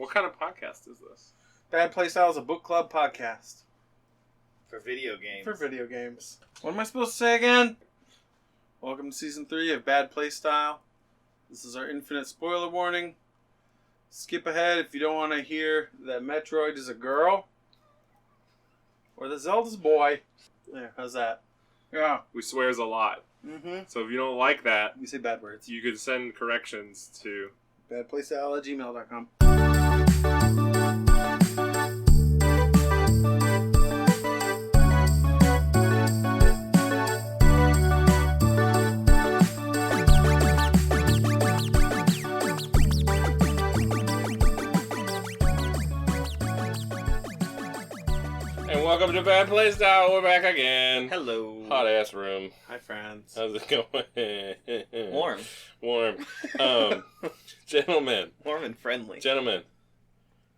What kind of podcast is this? Bad Playstyle is a book club podcast. For video games. What am I supposed to say again? Welcome to Season 3 of Bad Playstyle. This is our infinite spoiler warning. Skip ahead if you don't want to hear that Metroid is a girl. Or that Zelda's a boy. There, how's that? Yeah. We swears a lot. Mm-hmm. So if you don't like that, You say bad words. you could send corrections to... badplaystyle@gmail.com. And welcome to Bad Playstyle. We're back again. Hello. Hot ass room. Hi, friends. How's it going? Warm. Gentlemen. Warm and friendly. Gentlemen.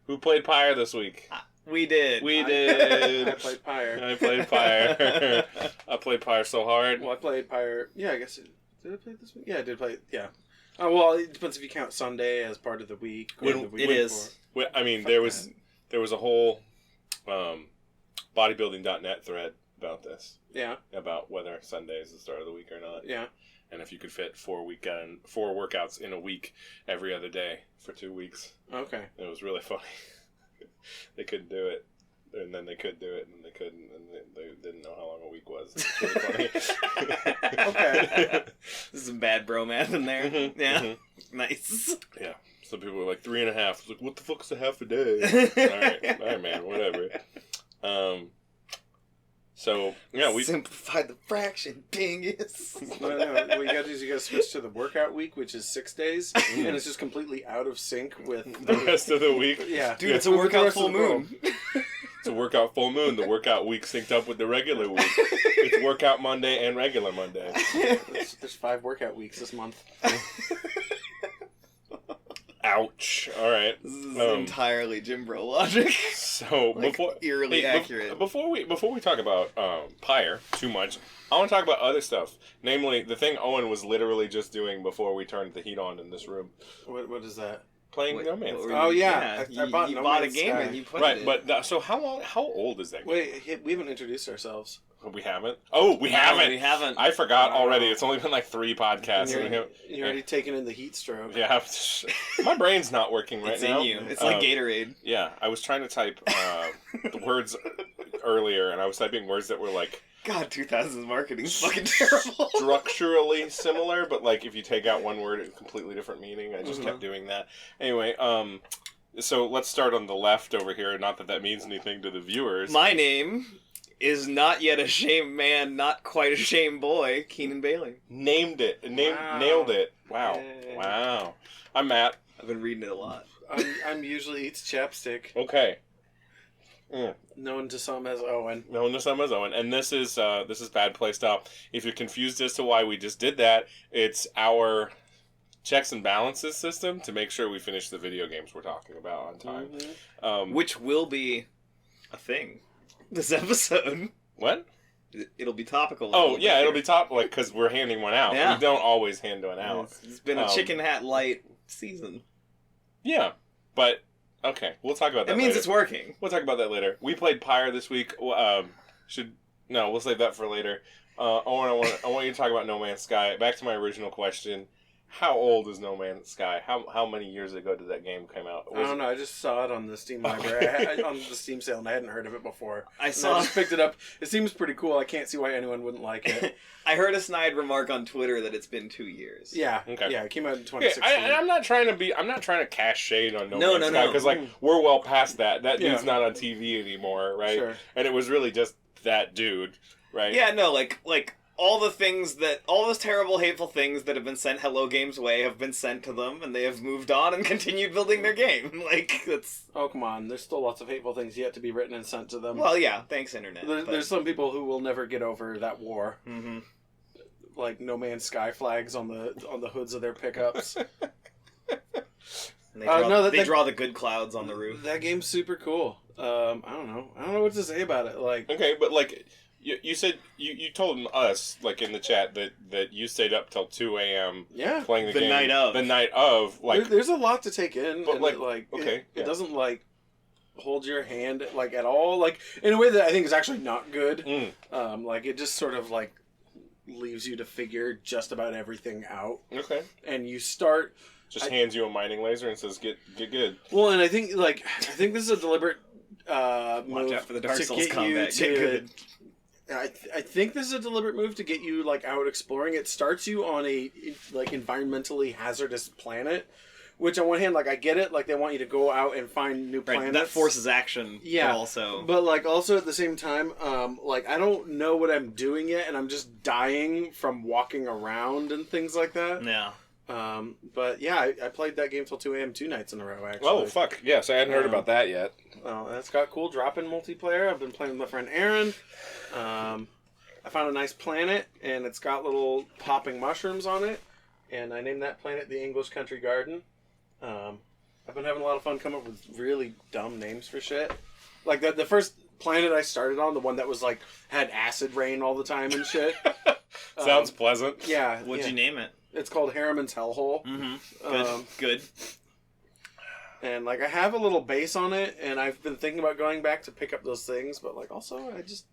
Who played Pyre this week? We did. We did. I played Pyre. I played Pyre. I played Pyre so hard. Well, I played Pyre. Yeah, I guess. Did I play it this week? Yeah, I did play it. Yeah. Oh, well, it depends if you count Sunday as part of the week. Or the week It is. Well, I mean, there was a whole bodybuilding.net thread about this. Yeah. About whether Sunday is the start of the week or not. Yeah. And if you could fit 4 workouts in a week every other day for 2 weeks. Okay. It was really funny. They couldn't do it. And then they could do it, and then they couldn't, and they didn't know how long a week was. It was really funny. Okay. There's some bad bro math in there. Mhm, Yeah. mhm. Nice. Yeah. Some people were like 3.5. I was like, what the fuck is a half a day? All right, man, whatever. So yeah, we simplified the fraction, dingus. No, what you gotta do is you gotta switch to the workout week, which is 6 days, and it's just completely out of sync with the rest of the week. Yeah. Dude, Yeah. it's a With the workout rest full of the world. moon. It's a workout full moon. The workout week synced up with the regular week. It's workout Monday and regular Monday. There's 5 workout weeks this month. Ouch. All right. This is entirely Jim Bro logic. So Like, eerily accurate. Before we talk about Pyre too much, I want to talk about other stuff. Namely, the thing Owen was literally just doing before we turned the heat on in this room. What is that? Playing Wait, No Man's what Sky. were Oh, you- yeah. I bought you No bought a Man's game Sky. and you played Right, it. but so how old is that game? Wait, we haven't introduced ourselves. We haven't? Oh, we haven't. We haven't. I forgot Wow. already. It's only been like 3 podcasts. You're already taking in the heat stroke. Yeah, my brain's not working right it's now. in you. It's like Gatorade. Yeah, I was trying to type the words earlier, and I was typing words that were like God, 2000s marketing's fucking terrible. structurally similar, but like if you take out one word, it's a completely different meaning. I just kept doing that. Anyway, so let's start on the left over here. Not that means anything to the viewers. My name is not yet a shame man, not quite a shame boy, Keenan Bailey. Named it. Wow. Nailed it. Wow. Yay. Wow. I'm Matt. I've been reading it a lot. I'm usually eats chapstick. Okay. Known to some as Owen. No, no, some as Owen, and this is Bad Playstyle. If you're confused as to why we just did that, it's our checks and balances system to make sure we finish the video games we're talking about on time. Mm-hmm. Which will be a thing. This episode. What? It'll be topical. Oh yeah, it'll be top because we're handing one out. Yeah. We don't always hand one out. It's been a chicken hat light season. Yeah, but okay, we'll talk about that. That means later. it's working. We'll talk about that later. We played Pyre this week. We'll save that for later. Owen, I want you to talk about No Man's Sky. Back to my original question: how old is No Man's Sky? How many years ago did that game come out? I don't know. I just saw it on the Steam library, on the Steam sale, and I hadn't heard of it before. I So I saw. just picked it up. It seems pretty cool. I can't see why anyone wouldn't like it. I heard a snide remark on Twitter that it's been 2 years. Yeah. Okay. Yeah. It came out in Okay, 2016. I'm not trying to cast shade on No No, Man's no, Sky no. because like we're well past that. That Yeah. dude's not on TV anymore, right? Sure. And it was really just that dude, right? Yeah, no, like all those terrible, hateful things that have been sent Hello Games' way have been sent to them, and they have moved on and continued building their game. Like, that's... Oh, come on. There's still lots of hateful things yet to be written and sent to them. Well, yeah, thanks, Internet. There's some people who will never get over that war. Mm-hmm. Like No Man's Sky flags on the hoods of their pickups. And they draw, they draw the good clouds on the roof. That game's super cool. I don't know what to say about it. Like, Okay, but like You said you told us like in the chat that you stayed up till 2 a.m. playing the game the night of. Like there's a lot to take in, but and it doesn't like hold your hand like at all, like in a way that I think is actually not good. Like it just sort of like leaves you to figure just about everything out. Okay. And you start hands you a mining laser and says get good. Well, and I think this is a deliberate watch out for the Dark Souls combat. Get good. I think this is a deliberate move to get you like out exploring. It starts you on a like environmentally hazardous planet, which on one hand, like I get it, like they want you to go out and find new planets. That forces action. Yeah, but like also at the same time, like I don't know what I'm doing yet, and I'm just dying from walking around and things like that. Yeah. But yeah, I played that game till 2 a.m. 2 nights in a row, actually. Oh, fuck. Yes, I hadn't heard about that yet. Well, that's got cool drop-in multiplayer. I've been playing with my friend Aaron. I found a nice planet, and it's got little popping mushrooms on it, and I named that planet the English Country Garden. I've been having a lot of fun coming up with really dumb names for shit. Like, the first planet I started on, the one that was, like, had acid rain all the time and shit. Sounds pleasant. Yeah. What'd you name it? It's called Harriman's Hellhole. Mm-hmm. Good. And, like, I have a little base on it, and I've been thinking about going back to pick up those things, but, like, also, I just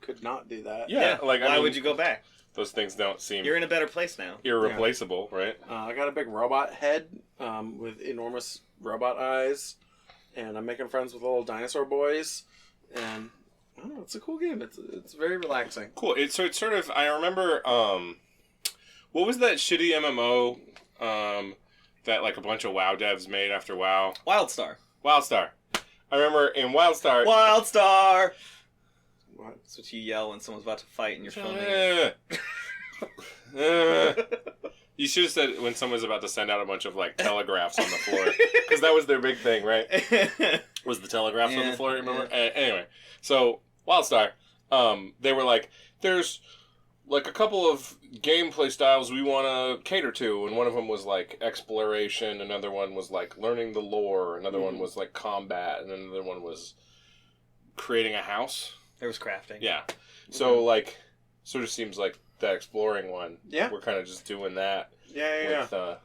could not do that. Yeah. Like, why would you go back? Those things don't seem... You're in a better place now. Irreplaceable, right? I got a big robot head with enormous robot eyes, and I'm making friends with little dinosaur boys, and, I don't know, it's a cool game. It's very relaxing. Cool. It's sort of... I remember... what was that shitty MMO that like a bunch of WoW devs made after WoW? WildStar. I remember in WildStar... WildStar! What? That's what you yell when someone's about to fight and you're filming. You should have said when someone's about to send out a bunch of like telegraphs on the floor. Because that was their big thing, right? Was the telegraphs on the floor, remember? Anyway, so WildStar, they were like, there's... like a couple of gameplay styles we want to cater to, and one of them was like exploration, another one was like learning the lore, another one was like combat, and another one was creating a house. There was crafting. Yeah. So like, sort of seems like that exploring one. Yeah. We're kind of just doing that. Yeah. With,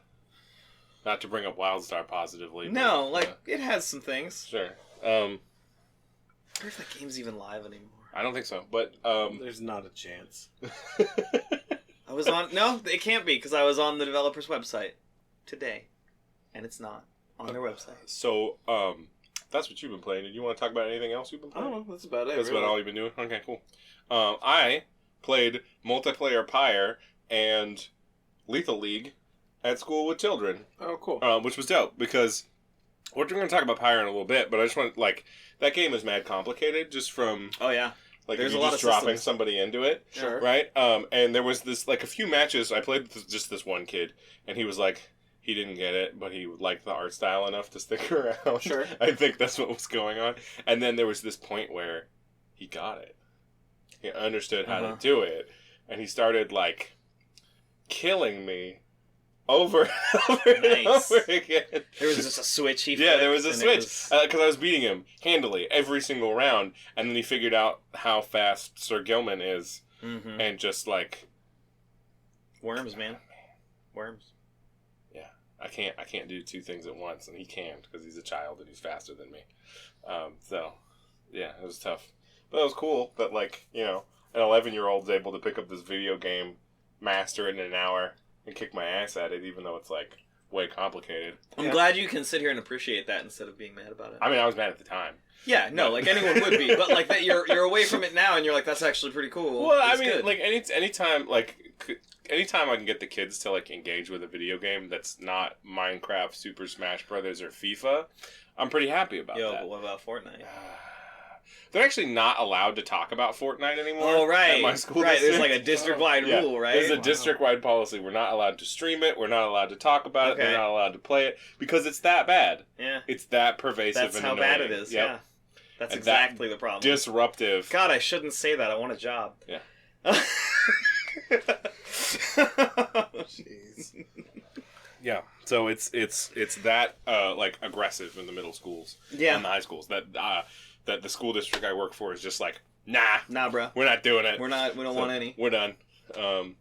not to bring up WildStar positively. No, but, like it has some things. Sure. I wonder if that game's even live anymore. I don't think so, but there's not a chance. I was on. No, it can't be because I was on the developer's website today, and it's not on their website. So, that's what you've been playing. Did you want to talk about anything else you've been playing? I don't know. That's about it. That's really. about all you've been doing? Okay, cool. I played multiplayer Pyre and Lethal League at school with children. Oh, cool. Which was dope because we're going to talk about Pyre in a little bit, but I just want like that game is mad complicated just from like there's a lot of dropping somebody into it. Sure. Right? And there was this like a few matches I played with just this one kid, and he was like he didn't get it, but he liked the art style enough to stick around. Sure. I think that's what was going on. And then there was this point where he got it. He understood how to do it, and he started like killing me over and over again. There was just a switch. There was a switch because I was beating him handily every single round, and then he figured out how fast Sir Gilman is, and just like worms, man, worms. Yeah, I can't do two things at once, and he can because he's a child and he's faster than me. So yeah, it was tough, but it was cool that like an 11-year-old's able to pick up this video game, master it in an hour, and kick my ass at it, even though it's like way complicated. I'm glad you can sit here and appreciate that instead of being mad about it. I mean, I was mad at the time. Yeah, no, like anyone would be, but like that you're away from it now, and you're like, that's actually pretty cool. Well, I mean, good. Like anytime I can get the kids to like engage with a video game that's not Minecraft, Super Smash Brothers, or FIFA, I'm pretty happy about that. But what about Fortnite? They're actually not allowed to talk about Fortnite anymore. Oh, right. At my school right, district. there's like a district-wide rule, right? There's a district-wide policy. We're not allowed to stream it. We're not allowed to talk about it. We're not allowed to play it. Because it's that bad. Yeah. It's that pervasive That's and how annoying. bad it is, yeah. That's exactly the problem. Disruptive. God, I shouldn't say that. I want a job. Yeah. Jeez. Yeah. So it's that like aggressive in the middle schools. Yeah. And the high schools. That the school district I work for is just like Nah, bro. we're not doing it. We don't want any. We're done. The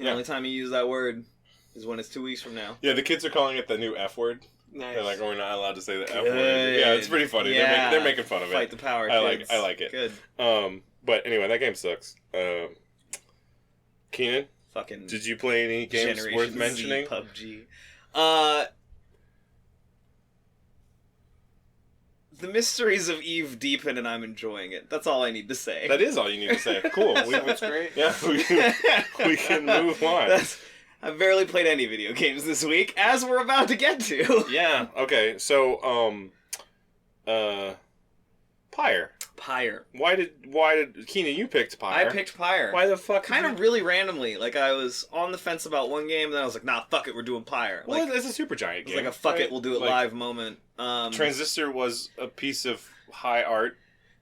only time you use that word is when it's 2 weeks from now. Yeah, the kids are calling it the new F word. Nice. They're like, we're not allowed to say the F Good. word. Yeah, it's pretty funny. Yeah. They're making fun of it. Fight the power, I kids. like it. Good. But anyway, that game sucks. Keenan, Fucking did you play any games Generation worth Z mentioning? PUBG. The mysteries of Eve deepen, and I'm enjoying it. That's all I need to say. That is all you need to say. Cool. That's great. Yeah, we can move on. I've barely played any video games this week, as we're about to get to. Yeah. Okay. So, Pyre. Pyre. Why did Keenan? You picked Pyre. I picked Pyre. Why the fuck? Kind of really randomly. Like, I was on the fence about one game, then I was like, nah, fuck it, we're doing Pyre. Well, Like, it's a super giant it was game. like a fuck right? it, we'll do it Like, live moment. Transistor was a piece of high art.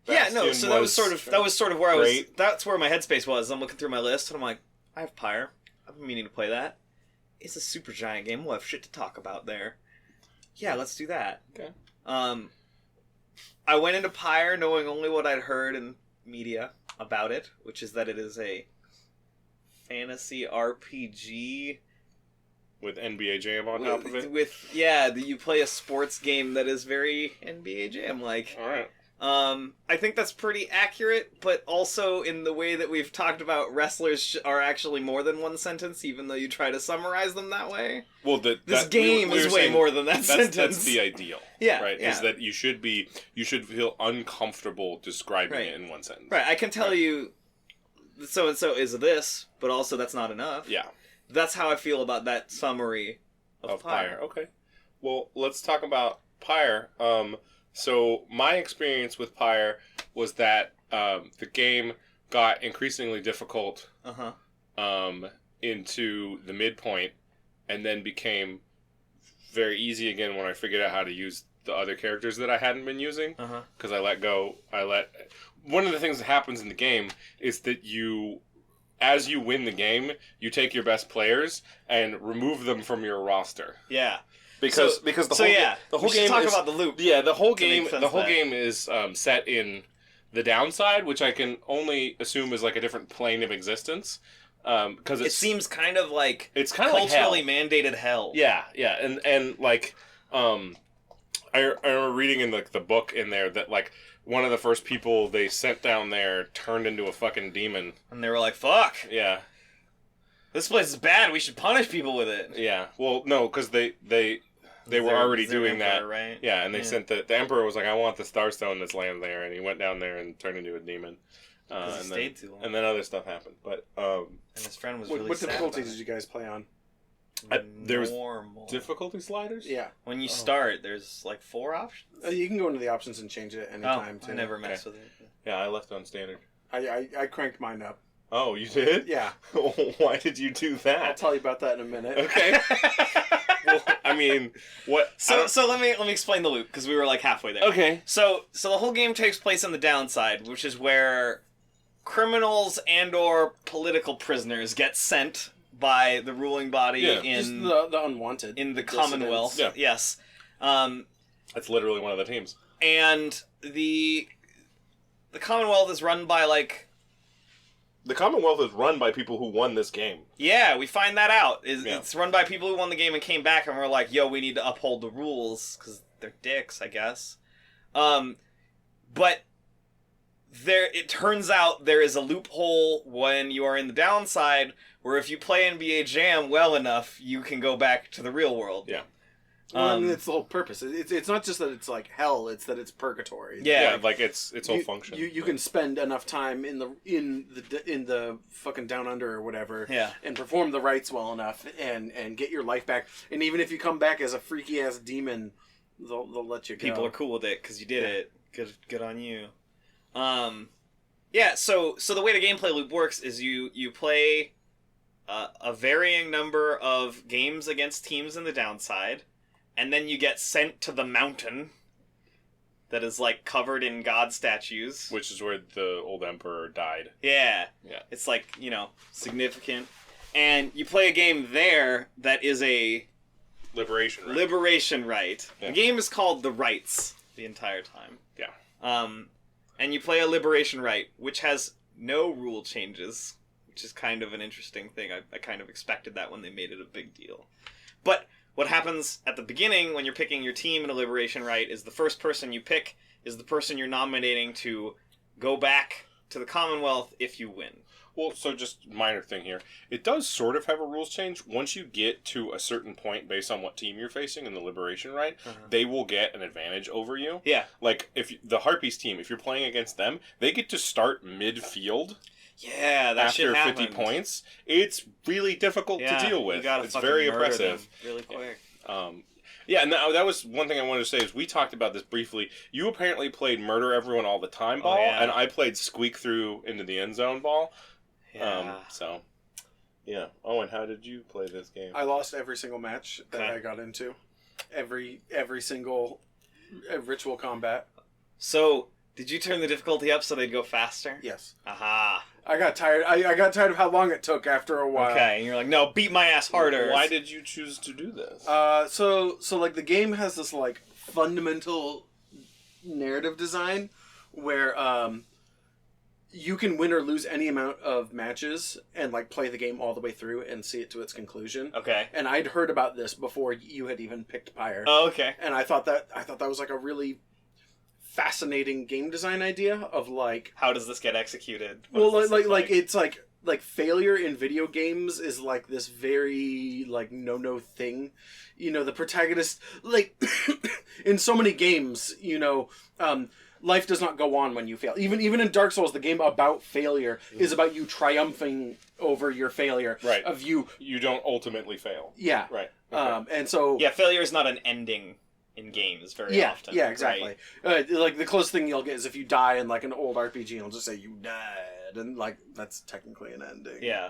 Yeah, no, so that was sort of where great. I was. That's where my headspace was. I'm looking through my list, and I'm like, I have Pyre. I've been meaning to play that. It's a super giant game. We'll have shit to talk about there. Yeah, let's do that. Okay. I went into Pyre knowing only what I'd heard in media about it, which is that it is a fantasy RPG with NBA Jam on top of it. You play a sports game that is very NBA Jam like. All right. I think that's pretty accurate, but also in the way that we've talked about, wrestlers are actually more than one sentence, even though you try to summarize them that way. Well, this game is way more than that sentence. That's the ideal. Yeah, right. Yeah. Is that you should feel uncomfortable describing Right. it in one sentence. Right. I can tell you, so and so is this, but also that's not enough. Yeah. That's how I feel about that summary of Pyre. Okay. Well, let's talk about Pyre. So my experience with Pyre was that the game got increasingly difficult into the midpoint, and then became very easy again when I figured out how to use the other characters that I hadn't been using. Because I let go. One of the things that happens in the game is that as you win the game, you take your best players and remove them from your roster. Yeah. Because the whole game talk about the loop. Yeah, the whole game game is set in the downside, which I can only assume is like a different plane of existence. Because it seems kind of like it's kind of culturally like mandated hell. Yeah, and like I remember reading in the book in there that like one of the first people they sent down there turned into a fucking demon, and they were like, "Fuck, yeah, this place is bad. We should punish people with it." Yeah, well, no, because they were already doing emperor, that, right? Yeah, and they sent the emperor was like, I want the Starstone that's laying there, and he went down there and turned into a demon. And stayed too long. And then other stuff happened, but and his friend was really What sad difficulties about did you guys play on? There was normal. difficulty sliders. Yeah. When you start, there's like 4 options. You can go into the options and change it anytime. I never messed with it. Yeah, I left it on standard. I cranked mine up. Oh, you did? Yeah. Why did you do that? I'll tell you about that in a minute. Okay. Well, I mean, what? So let me explain the loop because we were like halfway there. Okay. So the whole game takes place on the downside, which is where criminals and/or political prisoners get sent by the ruling body Just the unwanted in the dissidents. Commonwealth. Yeah. Yes. That's literally one of the teams. And the Commonwealth is run by like. The Commonwealth is run by people who won this game. Yeah, we find that out. It's run by people who won the game and came back and were like, yo, we need to uphold the rules, because they're dicks, I guess. But it turns out there is a loophole when you are in the downside, where if you play NBA Jam well enough, you can go back to the real world. Yeah. Well, I mean, it's the whole purpose. It's not just that it's like hell; it's that it's purgatory. Yeah, like its whole function. You can spend enough time in the fucking down under or whatever, and perform the rites well enough, and get your life back. And even if you come back as a freaky ass demon, they'll let you go. People are cool with it because you did it. Good on you. Yeah. So the way the gameplay loop works is you play a varying number of games against teams in the downside. And then you get sent to the mountain that is, like, covered in god statues. Which is where the old emperor died. Yeah. Yeah. It's, like, significant. And you play a game there that is a... Liberation rite. Yeah. Yeah. The game is called The Rites the entire time. Yeah. and you play a Liberation Rite, which has no rule changes, which is kind of an interesting thing. I kind of expected that when they made it a big deal. But what happens at the beginning when you're picking your team in a Liberation Rite is the first person you pick is the person you're nominating to go back to the Commonwealth if you win. Well, so just minor thing here. It does sort of have a rules change. Once you get to a certain point based on what team you're facing in the Liberation Rite, they will get an advantage over you. Yeah. Like, if the Harpies team, if you're playing against them, they get to start midfield. Yeah, that after shit 50 points. It's really difficult to deal with. It's very oppressive. Really quick. Yeah, and that was one thing I wanted to say is we talked about this briefly. You apparently played murder everyone all the time ball, and I played squeak through into the end zone ball. Yeah. Yeah. Owen, how did you play this game? I lost every single match that I got into. Every single ritual combat. So, did you turn the difficulty up so they'd go faster? Yes. Aha. I got tired. I got tired of how long it took after a while. Okay, and you're like, no, beat my ass harder. Why did you choose to do this? So like the game has this like fundamental narrative design where you can win or lose any amount of matches and like play the game all the way through and see it to its conclusion. Okay. And I'd heard about this before you had even picked Pyre. Oh, okay. And I thought that was like a really fascinating game design idea of like how does this get executed? Like it's like failure in video games is like this very like no thing. You know, the protagonist like in so many games, you know, life does not go on when you fail. Even in Dark Souls, the game about failure is about you triumphing over your failure. Right. Of you don't ultimately fail. Yeah. Right. Okay. And so failure is not an ending in games very often. Yeah, exactly. Right? Like the closest thing you'll get is if you die in like an old RPG, and it'll just say you died, and like that's technically an ending. Yeah.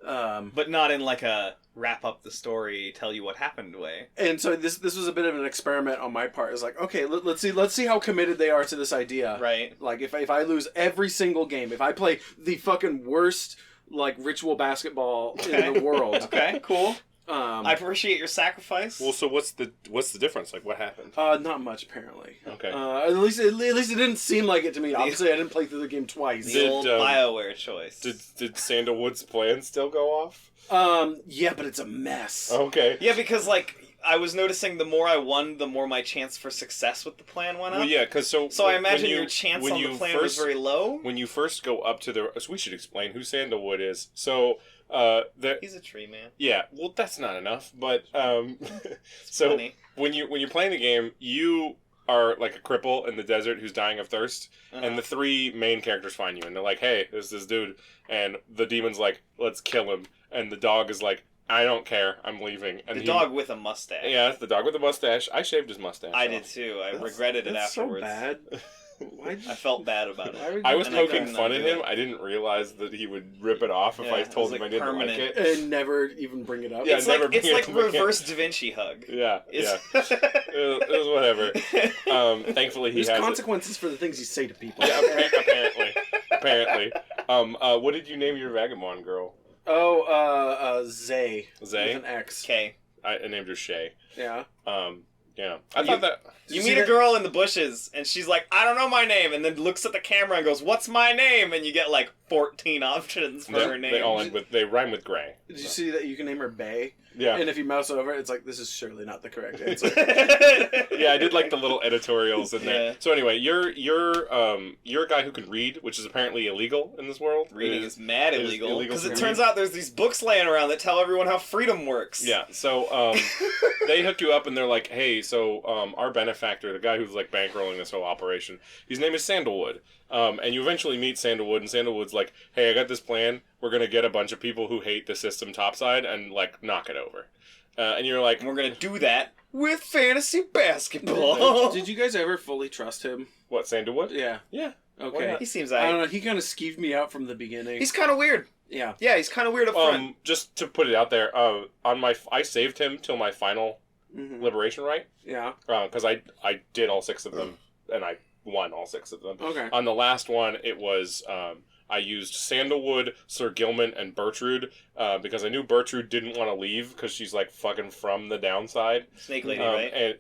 But not in like a wrap up the story, tell you what happened way. And so this was a bit of an experiment on my part. It's like, okay, let's see how committed they are to this idea. Right. Like if I lose every single game, if I play the fucking worst like ritual basketball in the world. Okay, cool. I appreciate your sacrifice. Well, so what's the difference? Like, what happened? Not much apparently. Okay. At least it didn't seem like it to me. Obviously, I didn't play through the game twice. The old BioWare choice. Did Sandalwood's plan still go off? Yeah, but it's a mess. Okay. Yeah, because like I was noticing the more I won, the more my chance for success with the plan went up. Well, yeah, because so I imagine your chance on the plan was very low. When you first go up to the, so we should explain who Sandalwood is. So. He's a tree man. Yeah, well, that's not enough. But so funny. when you're playing the game, you are like a cripple in the desert who's dying of thirst, and the three main characters find you, and they're like, "Hey, there's this dude," and the demon's like, "Let's kill him," and the dog is like, "I don't care, I'm leaving." And the dog with a mustache. Yeah, it's the dog with a mustache. I shaved his mustache. I did too. I regretted it afterwards. So bad. I felt bad about it. I was poking fun at him. I didn't realize that he would rip it off if I told him I didn't like it. And never even bring it up. Yeah, it's like reverse Da Vinci hug. Yeah, it was whatever. Thankfully, There's consequences for the things you say to people. Yeah, apparently. What did you name your vagabond girl? Oh, Zay. Zay? With an X. K. I named her Shay. Yeah. Yeah. I thought that... You meet a girl in the bushes, and she's like, I don't know my name, and then looks at the camera and goes, what's my name? And you get like 14 options for her name. They rhyme with gray. Did you see that you can name her Bay? Yeah. And if you mouse over, it's like, this is surely not the correct answer. Yeah, I did like the little editorials in there. So anyway, you're a guy who can read, which is apparently illegal in this world. Reading is mad illegal. Because it turns out there's these books laying around that tell everyone how freedom works. Yeah, so they hook you up and they're like, hey, so our benefactor, the guy who's like bankrolling this whole operation, his name is Sandalwood. And you eventually meet Sandalwood, and Sandalwood's like, hey, I got this plan. We're going to get a bunch of people who hate the system topside and, like, knock it over. And you're like... We're going to do that with fantasy basketball. Did you guys ever fully trust him? What, Sandalwood? Yeah. Yeah. Okay. He seems I don't know, he kind of skeeved me out from the beginning. He's kind of weird. Yeah. Yeah, he's kind of weird up front. Just to put it out there, I saved him till my final Liberation Rite. Yeah. Because I did all 6 of them, and I won all 6 of them. Okay. On the last one, it was... I used Sandalwood, Sir Gilman, and Bertrude because I knew Bertrude didn't want to leave because she's like fucking from the downside. Snake Lady, right? And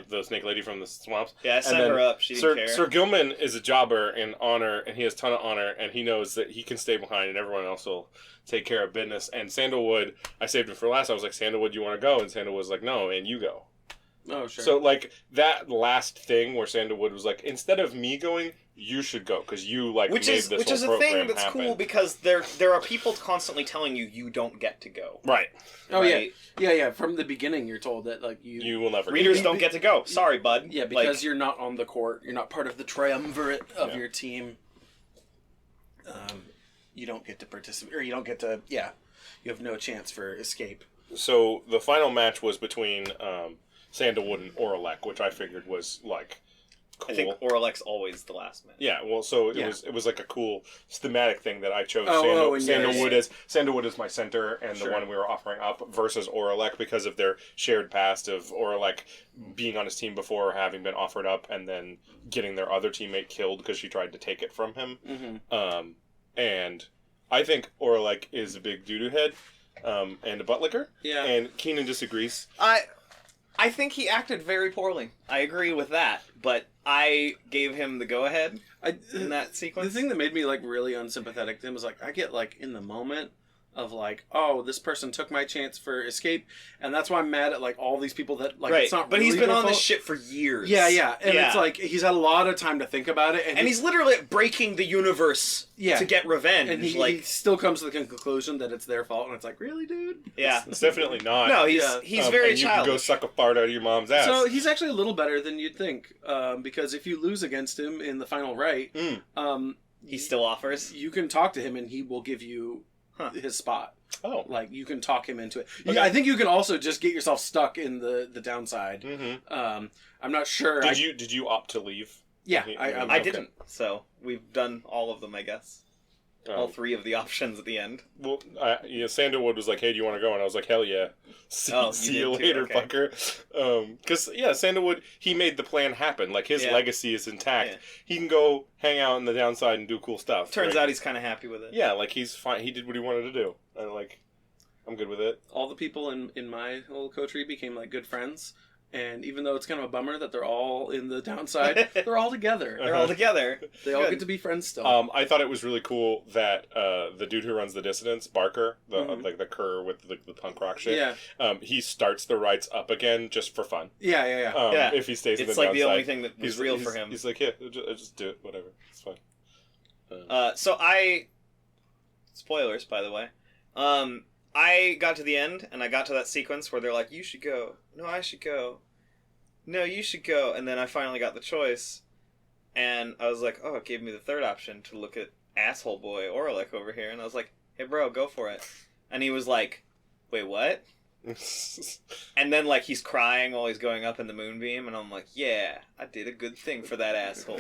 the Snake Lady from the swamps. Yeah, I sent her up. She didn't care. Sir Gilman is a jobber in honor, and he has a ton of honor, and he knows that he can stay behind, and everyone else will take care of business. And Sandalwood, I saved him for last. I was like, Sandalwood, you want to go? And Sandalwood was like, no, and you go. Oh, sure. So, like, that last thing where Sandalwood was like, instead of me going, you should go, because you, like, which made is this which whole is a program thing that's happen. cool because there are people constantly telling you don't get to go. Right. Oh, right? yeah. From the beginning, you're told that, like, You will never readers get don't get to go. Sorry, bud. Yeah, because you're not on the court. You're not part of the triumvirate of your team. You don't get to participate, or you don't get to, you have no chance for escape. So, the final match was between Sandalwood and Oralek, which I figured was, like, cool. I think Oralek's always the last man. Yeah, well, so it was like a cool thematic thing that I chose Sandalwood as my center and the one we were offering up versus Oralek because of their shared past of Oralek being on his team before, having been offered up, and then getting their other teammate killed because she tried to take it from him. Mm-hmm. And I think Oralek is a big doo-doo head and a butt licker. Yeah. And Keenan disagrees. I think he acted very poorly. I agree with that, but I gave him the go-ahead in that sequence. The thing that made me, like, really unsympathetic to him was, like, I get, like, in the moment of, like, oh, this person took my chance for escape, and that's why I'm mad at, like, all these people that, like, right. it's not but really he's been their on fault. this shit for years. Yeah, and it's like, he's had a lot of time to think about it, and he's literally breaking the universe to get revenge. And he still comes to the conclusion that it's their fault, and it's like, really, dude? Yeah. It's definitely not. No, he's very and you childish. can go suck a fart out of your mom's ass. So he's actually a little better than you'd think, because if you lose against him in the final right, he still offers. You can talk to him, and he will give you his spot. Oh. Like, you can talk him into it. Okay. I think you can also just get yourself stuck in the downside. Mm-hmm. I'm not sure. Did you opt to leave? Yeah, I didn't. So we've done all of them, I guess. All three of the options at the end. Well, Sandalwood was like, "Hey, do you want to go?" And I was like, "Hell yeah!" See you later, okay. fucker. Because Sandalwood, he made the plan happen. Like his legacy is intact. Yeah. He can go hang out in the downside and do cool stuff. Turns out he's kind of happy with it. Yeah, like he's fine. He did what he wanted to do, and like, I'm good with it. All the people in my little coterie became like good friends. And even though it's kind of a bummer that they're all in the downside, they're all together. They're all together. They all get to be friends still. I thought it was really cool that the dude who runs the Dissidents, Barker, like the cur with the punk rock shit, he starts the rights up again just for fun. Yeah. If he stays in the it's like downside, the only thing that was real for him. He's like, yeah, just do it, whatever, it's fine. So spoilers, by the way. I got to the end, and I got to that sequence where they're like, you should go. No, I should go. No, you should go. And then I finally got the choice, and I was like, oh, it gave me the third option to look at asshole boy Oralek over here, and I was like, hey, bro, go for it. And he was like, wait, what? And then, like, he's crying while he's going up in the moonbeam, and I'm like, yeah, I did a good thing for that asshole.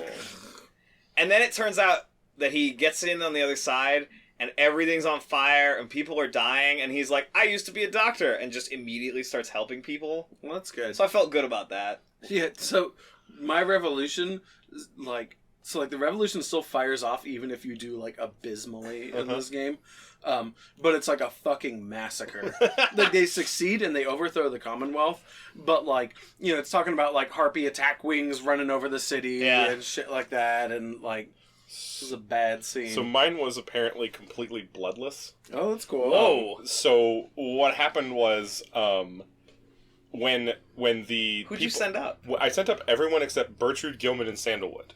And then it turns out that he gets in on the other side, and everything's on fire, and people are dying, and he's like, I used to be a doctor, and just immediately starts helping people. Well, that's good. So I felt good about that. Yeah, so my revolution, the revolution still fires off even if you do, like, abysmally in this game. But it's like a fucking massacre. Like, they succeed and they overthrow the Commonwealth, but, like, it's talking about, like, harpy attack wings running over the city and shit like that, and, like... This is a bad scene. So mine was apparently completely bloodless. Oh, that's cool. Whoa. So what happened was, when the Who'd you send up? I sent up everyone except Bertrude, Gilman, and Sandalwood.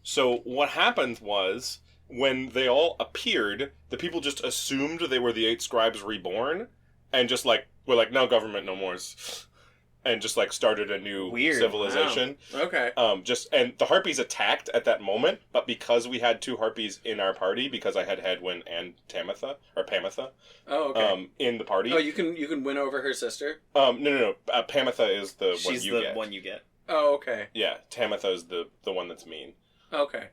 So what happened was, when they all appeared, the people just assumed they were the 8 scribes reborn, and just like, were like, no government, no mores. And just like started a new civilization. Wow. Okay. And the harpies attacked at that moment, but because we had 2 harpies in our party, because I had Hedwyn and Pamitha. Oh, okay. In the party. Oh, you can win over her sister. No. Pamitha is the She's one you get. Oh, okay. Yeah, Tamitha is the one that's mean. Okay.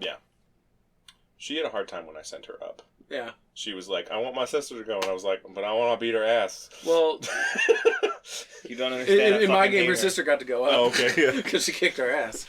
Yeah. She had a hard time when I sent her up. Yeah. She was like, I want my sister to go, and I was like, but I want to beat her ass. Well, you don't understand. In my game, her sister got to go up. Oh, okay, yeah. Because she kicked our ass.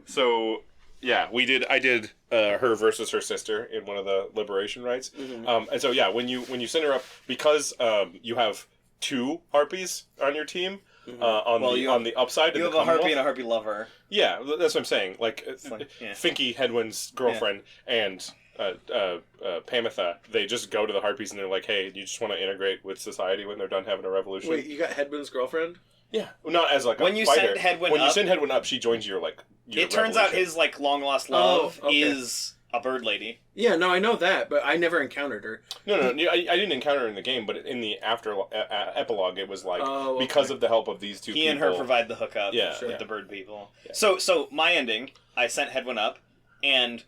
So, yeah, I did her versus her sister in one of the liberation rites. Mm-hmm. And so yeah, when you send her up, because you have 2 harpies on your team. Mm-hmm. On the upside, you have the a harpy and a harpy lover. Yeah, that's what I'm saying. Like, yeah. Finky, Hedwyn's girlfriend, and Pamitha, they just go to the harpies and they're like, "Hey, you just want to integrate with society when they're done having a revolution." Wait, you got Hedwyn's girlfriend? Yeah, well, not as like when a you fighter. send Hedwyn when up, you send Hedwyn up, she joins your It turns out his like long lost love is a bird lady. Yeah, no, I know that, but I never encountered her. No, I didn't encounter her in the game, but in the epilogue, it was like because of the help of these 2 people. He and her provide the hookup with the bird people. Yeah. So my ending, I sent Hedwyn up, and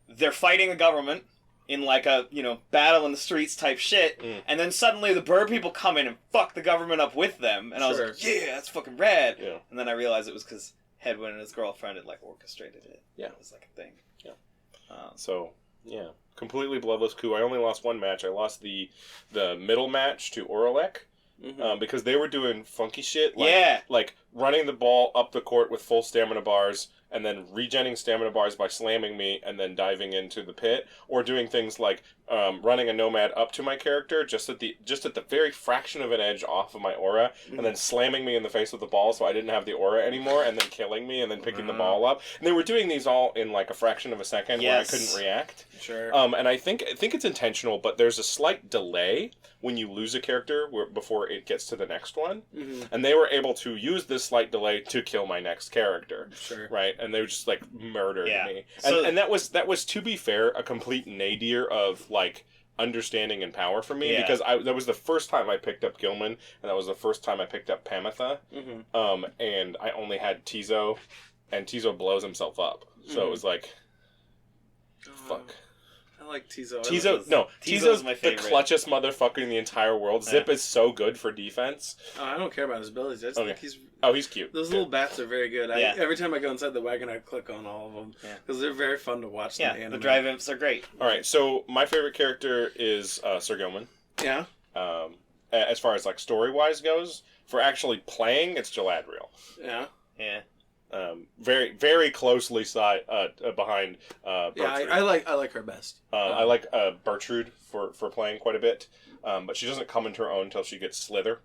they're fighting the government in like a battle in the streets type shit, and then suddenly the bird people come in and fuck the government up with them, and I was like, yeah, that's fucking rad. Yeah. And then I realized it was because Hedwyn and his girlfriend had like orchestrated it. Yeah, it was like a thing. Yeah. So yeah, completely bloodless coup. I only lost 1 match. I lost the middle match to Oralek. Because they were doing funky shit, like running the ball up the court with full stamina bars, and then regenning stamina bars by slamming me, and then diving into the pit, or doing things like running a nomad up to my character just at the very fraction of an edge off of my aura, and then slamming me in the face with the ball so I didn't have the aura anymore, and then killing me, and then picking the ball up. And they were doing these all in like a fraction of a second where I couldn't react. Sure. And I think it's intentional, but there's a slight delay when you lose a character before it gets to the next one. And they were able to use this slight delay to kill my next character. Sure. Right? And they were just like murdered me. So, and that was, to be fair, a complete nadir of like understanding and power for me, because that was the first time I picked up Gilman, and that was the first time I picked up Pamitha. And I only had Tizo, and Tizo blows himself up. So it was like, fuck. I like Tizo. Tizo's my the favorite. clutchest motherfucker in the entire world. Zip is so good for defense. I don't care about his abilities. I just think he's cute. Those little bats are very good. Every time I go inside the wagon, I click on all of them because they're very fun to watch. The drive imps are great. All right, so my favorite character is Sir Gilman. Yeah. As far as like story wise goes, for actually playing, it's Galadriel. Yeah. Yeah. Very, very closely behind Bertrude. I like her best. I like Bertrude for playing quite a bit, but she doesn't come into her own until she gets Slither,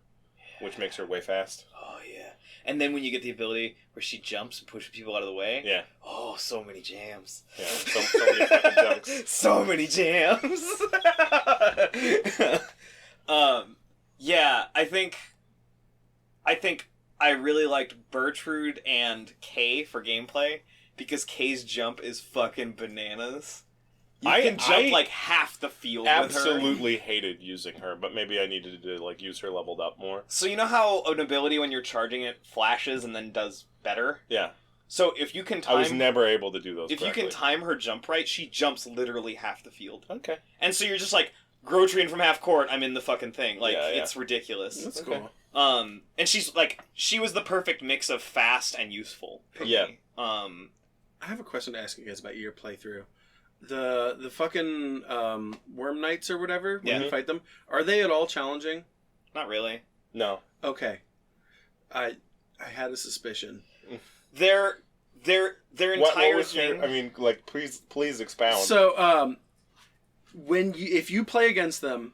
which makes her way fast. Oh yeah, and then when you get the ability where she jumps and pushes people out of the way. Yeah. Oh, so many jams. Yeah, so many fucking junks. So many jams. Yeah, I think I really liked Bertrude and Kay for gameplay because Kay's jump is fucking bananas. You can jump like half the field with her. Absolutely hated using her, but maybe I needed to like use her leveled up more. So you know how an ability when you're charging it flashes and then does better? Yeah. So if you can time... I was never able to do those If correctly. you can time her jump right, she jumps literally half the field. Okay. And so you're just like, Grotrian from half court, I'm in the fucking thing. Like, it's ridiculous. That's cool. And she's like, she was the perfect mix of fast and useful. Yeah. I have a question to ask you guys about your playthrough. The fucking Worm Knights or whatever, when you fight them, are they at all challenging? Not really. No. Okay. I had a suspicion. Their entire thing... I mean, like, please expound. So, if you play against them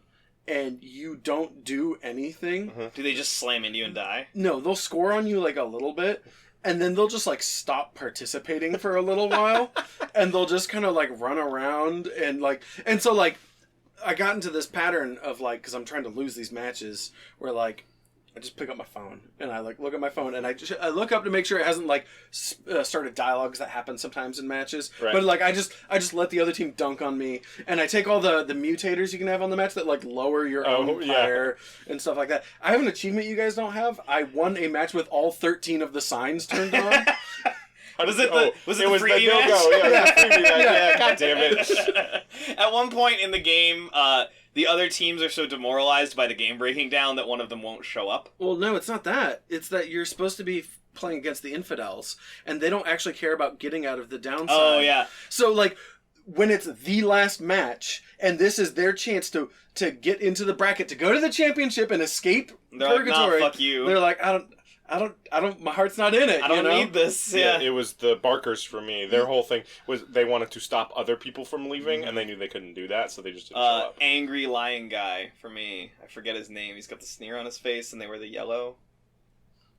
and you don't do anything... Do they just slam into you and die? No, they'll score on you like a little bit, and then they'll just like stop participating for a little while, and they'll just kind of like run around and so like I got into this pattern of like, because I'm trying to lose these matches, where like I just pick up my phone and I like look at my phone and I look up to make sure it hasn't like started dialogues that happen sometimes in matches. Right. But like I just let the other team dunk on me, and I take all the mutators you can have on the match that like lower your own fire and stuff like that. I have an achievement you guys don't have. I won a match with all 13 of the signs turned on. Was it the freebie match? Yeah, god damn it. At one point in the game, the other teams are so demoralized by the game breaking down that one of them won't show up. Well, no, it's not that. It's that you're supposed to be playing against the infidels, and they don't actually care about getting out of the downside. Oh, yeah. So, like, when it's the last match, and this is their chance to get into the bracket, to go to the championship and escape purgatory, like, nah, fuck you. They're like, I my heart's not in it. I don't need this. Yeah. It was the Barkers for me. Their whole thing was they wanted to stop other people from leaving, and they knew they couldn't do that, so they just didn't show up. Angry lion guy for me. I forget his name. He's got the sneer on his face, and they wear the yellow.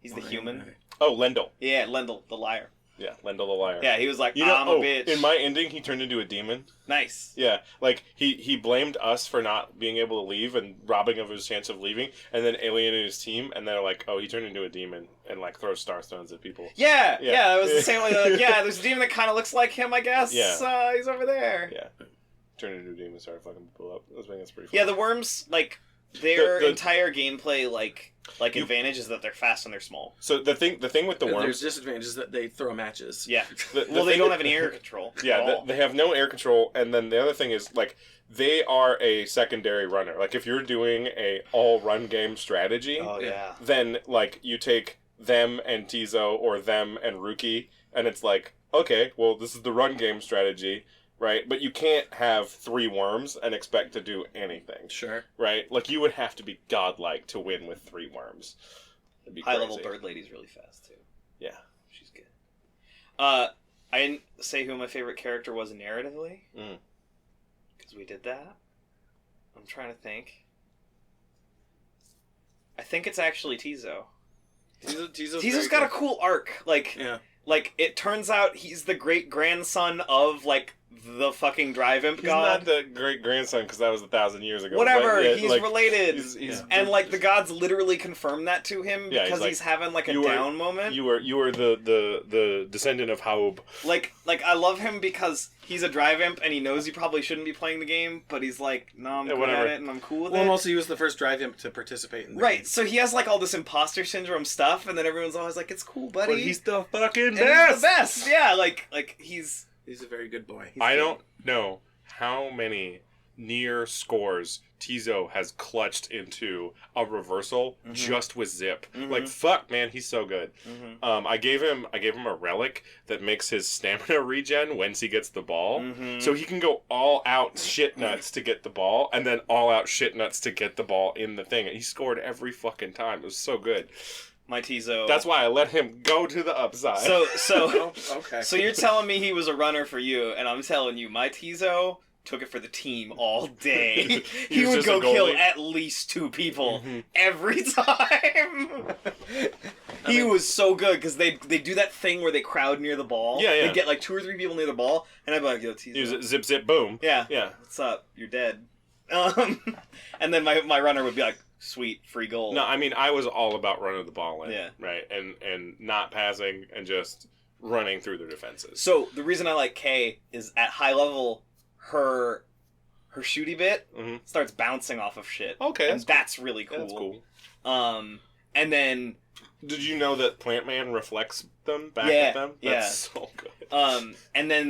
He's the human. Oh, Lendl. Yeah, Lendl, the liar. Yeah, Lendl the liar. Yeah, he was like, I'm a bitch. In my ending, he turned into a demon. Nice. Yeah, like, he blamed us for not being able to leave and robbing of his chance of leaving, and then alienated his team, and they're like, he turned into a demon, and, like, throws starstones at people. Yeah, it was the same way. Like, there's a demon that kind of looks like him, I guess. Yeah. He's over there. Yeah. Turned into a demon, started fucking people up. I think that's pretty fun. Yeah, the worms, like, their entire gameplay, advantage is that they're fast and they're small. So the thing with the worms... There's disadvantages that they throw matches. Yeah. They don't have any air control. Yeah, they have no air control, and then the other thing is, like, they are a secondary runner. Like, if you're doing a all-run game strategy, then, like, you take them and Tizo or them and Ruki, and it's like, okay, well, this is the run game strategy, right? But you can't have 3 worms and expect to do anything. Sure. Right? Like, you would have to be godlike to win with 3 worms. It'd be High-level bird lady's really fast, too. Yeah. She's good. I didn't say who my favorite character was narratively. Because we did that. I'm trying to think. I think it's actually Tizo. Tizo's got a cool arc. Like, it turns out he's the great-grandson of, like, the fucking drive imp god. He's not the great-grandson, because that was 1,000 years ago. Whatever, he's like, related. And, like, the gods literally confirm that to him because he's having, like, a down moment. You were the descendant of Haub. Like, I love him because he's a drive imp, and he knows he probably shouldn't be playing the game, but he's like, no, I'm good at it, and I'm cool with it. Well, and also he was the first drive imp to participate in the game. So he has, like, all this imposter syndrome stuff, and then everyone's always like, it's cool, buddy. But he's the fucking best! He's the best, yeah, like, he's a very good boy. I don't know how many near scores Tizo has clutched into a reversal just with Zip. Like, fuck, man, he's so good. I gave him a relic that makes his stamina regen once he gets the ball. So he can go all out shit nuts to get the ball, and then all out shit nuts to get the ball in the thing. And he scored every fucking time. It was so good. My Tizo. That's why I let him go to the upside. So okay. So you're telling me he was a runner for you, and I'm telling you, my Tizo took it for the team all day. He would go kill at least 2 people every time. He was so good because they do that thing where they crowd near the ball. Yeah. They get like 2 or 3 people near the ball, and I'd be like, yo, Tizo. He was zip, zip, boom. Yeah. What's up? You're dead. And then my runner would be like, sweet, free goal. No, I mean, I was all about running the ball in. Yeah. Right? And not passing and just running through their defenses. So, the reason I like Kay is at high level, her shooty bit starts bouncing off of shit. Okay. And that's really cool. That's cool. And then... Did you know that Plant Man reflects them back at them? That's so good. And then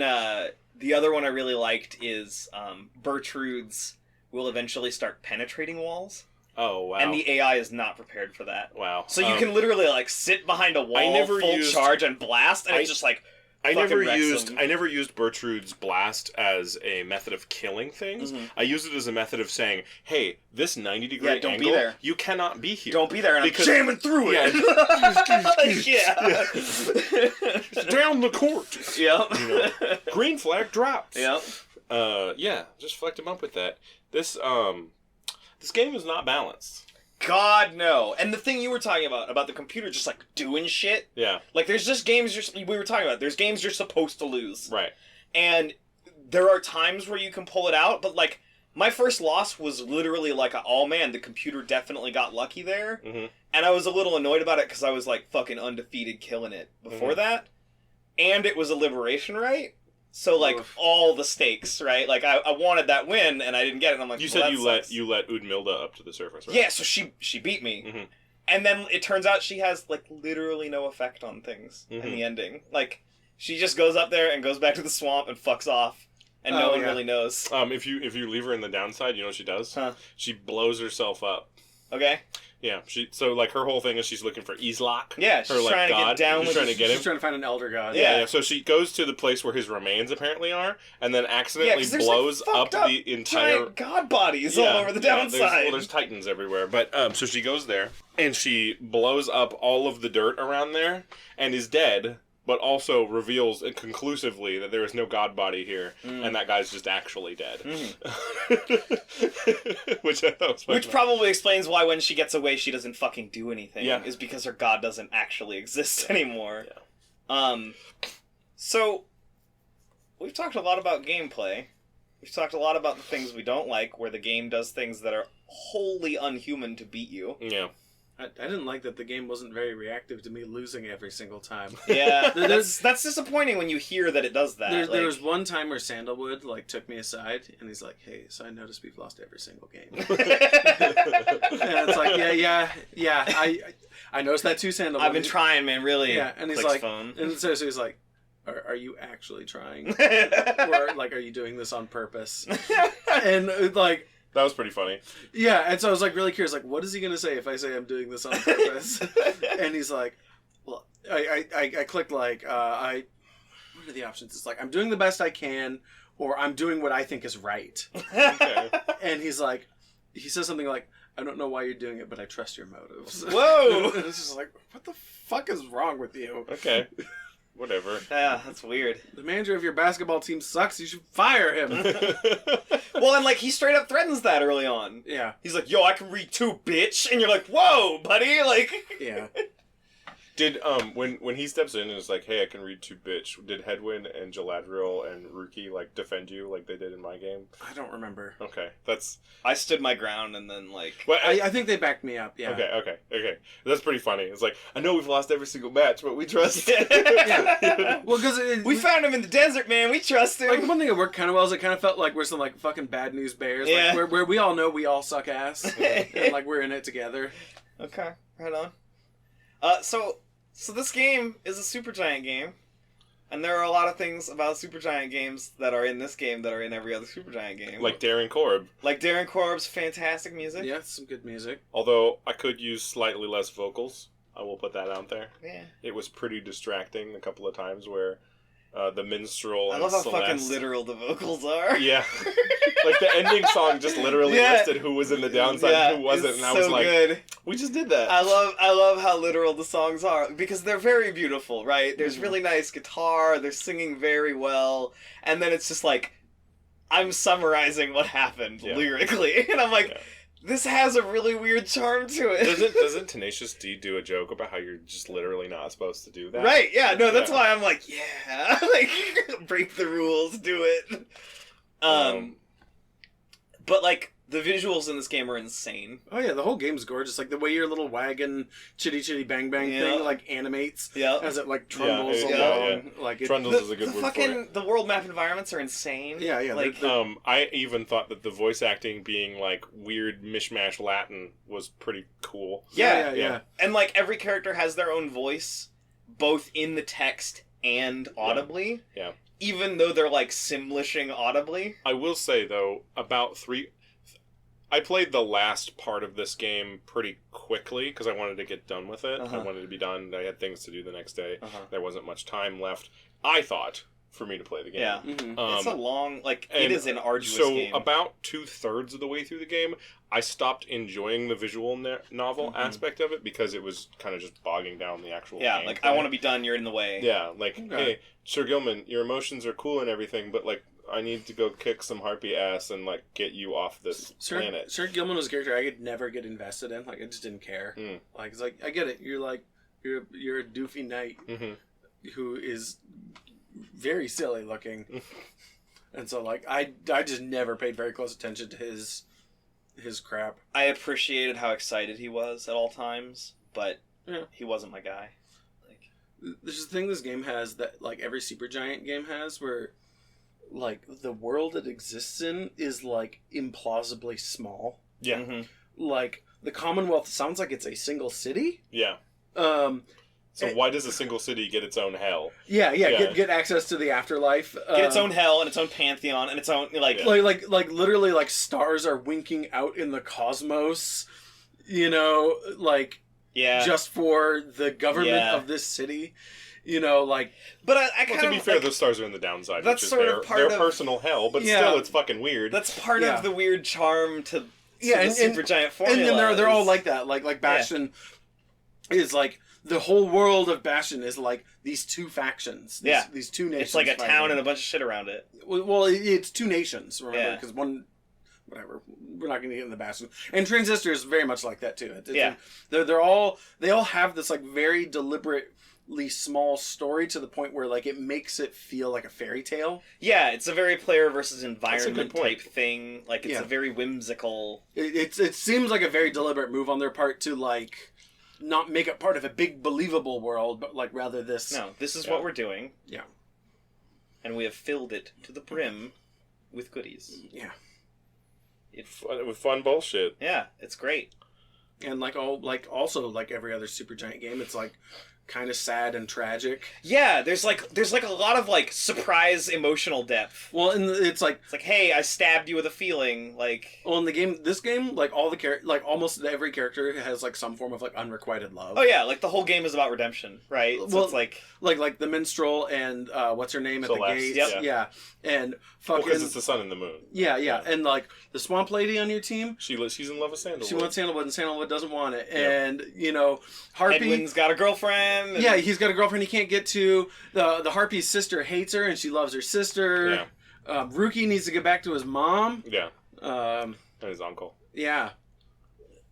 the other one I really liked is Bertrude's will eventually start penetrating walls. Oh, wow. And the AI is not prepared for that. Wow. So you can literally, like, sit behind a wall, charge, and blast, and it's just, like, I never used Bertrude's blast as a method of killing things. I used it as a method of saying, hey, this 90-degree angle, be there. You cannot be here. Don't be there, and I'm jamming through it. Down the court. Yep. Green flag drops. Yep. Just flecked him up with that. This game is not balanced. God, no. And the thing you were talking about the computer just, like, doing shit. Yeah. Like, there's just games we were talking about. There's games you're supposed to lose. Right. And there are times where you can pull it out, but, like, my first loss was literally like, oh, man, the computer definitely got lucky there. And I was a little annoyed about it because I was, like, fucking undefeated killing it before that. And it was a liberation right. So, like, all the stakes, right? Like, I wanted that win, and I didn't get it. And I'm like, you said you let Udmilda up to the surface, right? Yeah, so she beat me. And then it turns out she has, like, literally no effect on things in the ending. Like, she just goes up there and goes back to the swamp and fucks off. And no one really knows. If you leave her in the downside, you know what she does? She blows herself up. Okay. Yeah, so like her whole thing is she's looking for Islock. Yeah, she's her, like, trying to god. get down She's with trying to get him. She's trying to find an elder god. Yeah. So she goes to the place where his remains apparently are, and then accidentally 'cause there's, blows like, up fucked the entire giant god bodies all over the downside. There's titans everywhere. But so she goes there and she blows up all of the dirt around there and is dead. But also reveals conclusively that there is no god body here, and that guy's just actually dead. Which I thought was funny. Which probably explains why when she gets away, she doesn't fucking do anything. Yeah. Is because her god doesn't actually exist anymore. Yeah. So, we've talked a lot about gameplay. We've talked a lot about the things we don't like, where the game does things that are wholly unhuman to beat you. Yeah. I didn't like that the game wasn't very reactive to me losing every single time. Yeah, that's disappointing when you hear that it does that. There was one time where Sandalwood took me aside and he's like, "Hey, so I noticed we've lost every single game." And it's like, yeah, I noticed that too, Sandalwood. I've been trying, man, really. Yeah, and he's Clicks like, phone. and so he's like, "Are you actually trying? Or like, are you doing this on purpose?" And like. That was pretty funny. Yeah, and so I was like really curious, like, what is he gonna say if I say I'm doing this on purpose? And he's like, well, I clicked like, what are the options? It's like, I'm doing the best I can, or I'm doing what I think is right. Okay. And he says something like, I don't know why you're doing it, but I trust your motives. Whoa! And it's just like, what the fuck is wrong with you? Okay. Whatever. Yeah, that's weird. The manager of your basketball team sucks. You should fire him. Well, and like he straight up threatens that early on. Yeah. He's like, "Yo, I can read too, bitch," and you're like, "Whoa, buddy!" Like, yeah. Did when he steps in and is like, "Hey, I can read too, bitch." Did Hedwyn and Galadriel and Rookie like defend you like they did in my game? I don't remember. Okay, that's. I stood my ground and then like. Well, I think they backed me up. Yeah. Okay. That's pretty funny. It's like I know we've lost every single match, but we trust. Yeah. Well, because we found him in the desert, man. We trust him. Like one thing that worked kind of well is it kind of felt like we're some like fucking bad news bears. Yeah. Like, where we all know we all suck ass, and like we're in it together. Okay, right on. So this game is a Supergiant game, and there are a lot of things about Supergiant games that are in this game that are in every other Supergiant game. Like Darren Korb. Like Darren Korb's fantastic music. Yeah, some good music. Although I could use slightly less vocals. I will put that out there. Yeah. It was pretty distracting a couple of times where the minstrel I and love how Celeste... fucking literal the vocals are. Yeah. Like the ending song just literally listed who was in the downside and who wasn't, and I was like, good. We just did that. I love how literal the songs are because they're very beautiful, right? There's really nice guitar, they're singing very well, and then it's just like I'm summarizing what happened lyrically, and I'm like, this has a really weird charm to it. Doesn't Tenacious D do a joke about how you're just literally not supposed to do that? Right? Yeah. No, that's why I'm like, yeah, like break the rules, do it. But like the visuals in this game are insane. Oh yeah, the whole game's gorgeous. Like the way your little wagon chitty chitty bang bang thing like animates as it like trundles along. Yeah. Like trundles is a good word for it. The world map environments are insane. Yeah. Like I even thought that the voice acting being like weird mishmash Latin was pretty cool. Yeah. And like every character has their own voice, both in the text and audibly. Yeah. Even though they're like simlishing audibly. I will say though, I played the last part of this game pretty quickly because I wanted to get done with it. I wanted to be done. I had things to do the next day. There wasn't much time left, I thought, for me to play the game. Yeah. It's a long, it is an arduous game. So about 2/3 of the way through the game, I stopped enjoying the visual novel aspect of it because it was kind of just bogging down the actual game. Like, I want to be done, you're in the way. Yeah, like, hey, Sir Gilman, your emotions are cool and everything, but, like, I need to go kick some harpy ass and, like, get you off this planet. Sir Gilman was a character I could never get invested in. Like, I just didn't care. Like, it's like, I get it. You're, like, you're a doofy knight who is very silly looking. And so, like, I just never paid very close attention to his crap. I appreciated how excited he was at all times, but he wasn't my guy. There's a thing this game has that, like, every Supergiant game has where, like, the world it exists in is, like, implausibly small. Yeah. Like, the Commonwealth sounds like it's a single city. Yeah. So why does a single city get its own hell? Yeah. Get access to the afterlife. Get its own hell and its own pantheon and its own, like... Like literally, like, stars are winking out in the cosmos. like Yeah. just for the government Yeah. of this city, like. But I kind to of be fair, like, those stars are in the downside, that's which is sort of part their of- personal hell, but Yeah. still, it's fucking weird. that's part Yeah. of the weird charm to Yeah, the and Supergiant and formula. then they're all is- like that. Like Bastion is like the whole world of Bastion is like these two factions. These two nations. It's like a fighting. town and a bunch of shit around it. Well, it's two nations. Remember, Yeah. because one. Whatever. We're not going to get into Bastion. And Transistor is very much like that too. Yeah. They all have this like very deliberately small story to the point where like it makes it feel like a fairy tale. Yeah, it's a very player versus That's a environment good point. type thing. Like it's Yeah. a very whimsical. It seems like a very deliberate move on their part to like not make it part of a big believable world, but like rather this. No, this is Yeah. what we're doing. Yeah. And we have filled it to the brim with goodies. Yeah. With fun bullshit. Yeah, it's great. And like also like every other Supergiant game, it's like kind of sad and tragic. Yeah, there's like a lot of like surprise emotional depth. Well, and it's like It's like, hey, I stabbed you with a feeling. Like, well in this game, like all the like almost every character has like some form of like unrequited love. oh yeah, like the whole game is about redemption, right? So Well, it's like, like the minstrel and what's her name at Celeste, the gates. yep. Yeah, and Well, fucking because it's the sun and the moon. yeah, and like the swamp lady on your team. She's in love with Sandalwood. She wants Sandalwood, and Sandalwood doesn't want it. Yep. And Harpy. Edwin's got a girlfriend. and- Yeah, he's got a girlfriend he can't get to. The Harpy's sister hates her, and she loves her sister. Yeah. Rookie needs to get back to his mom. Yeah. Um, And his uncle. yeah.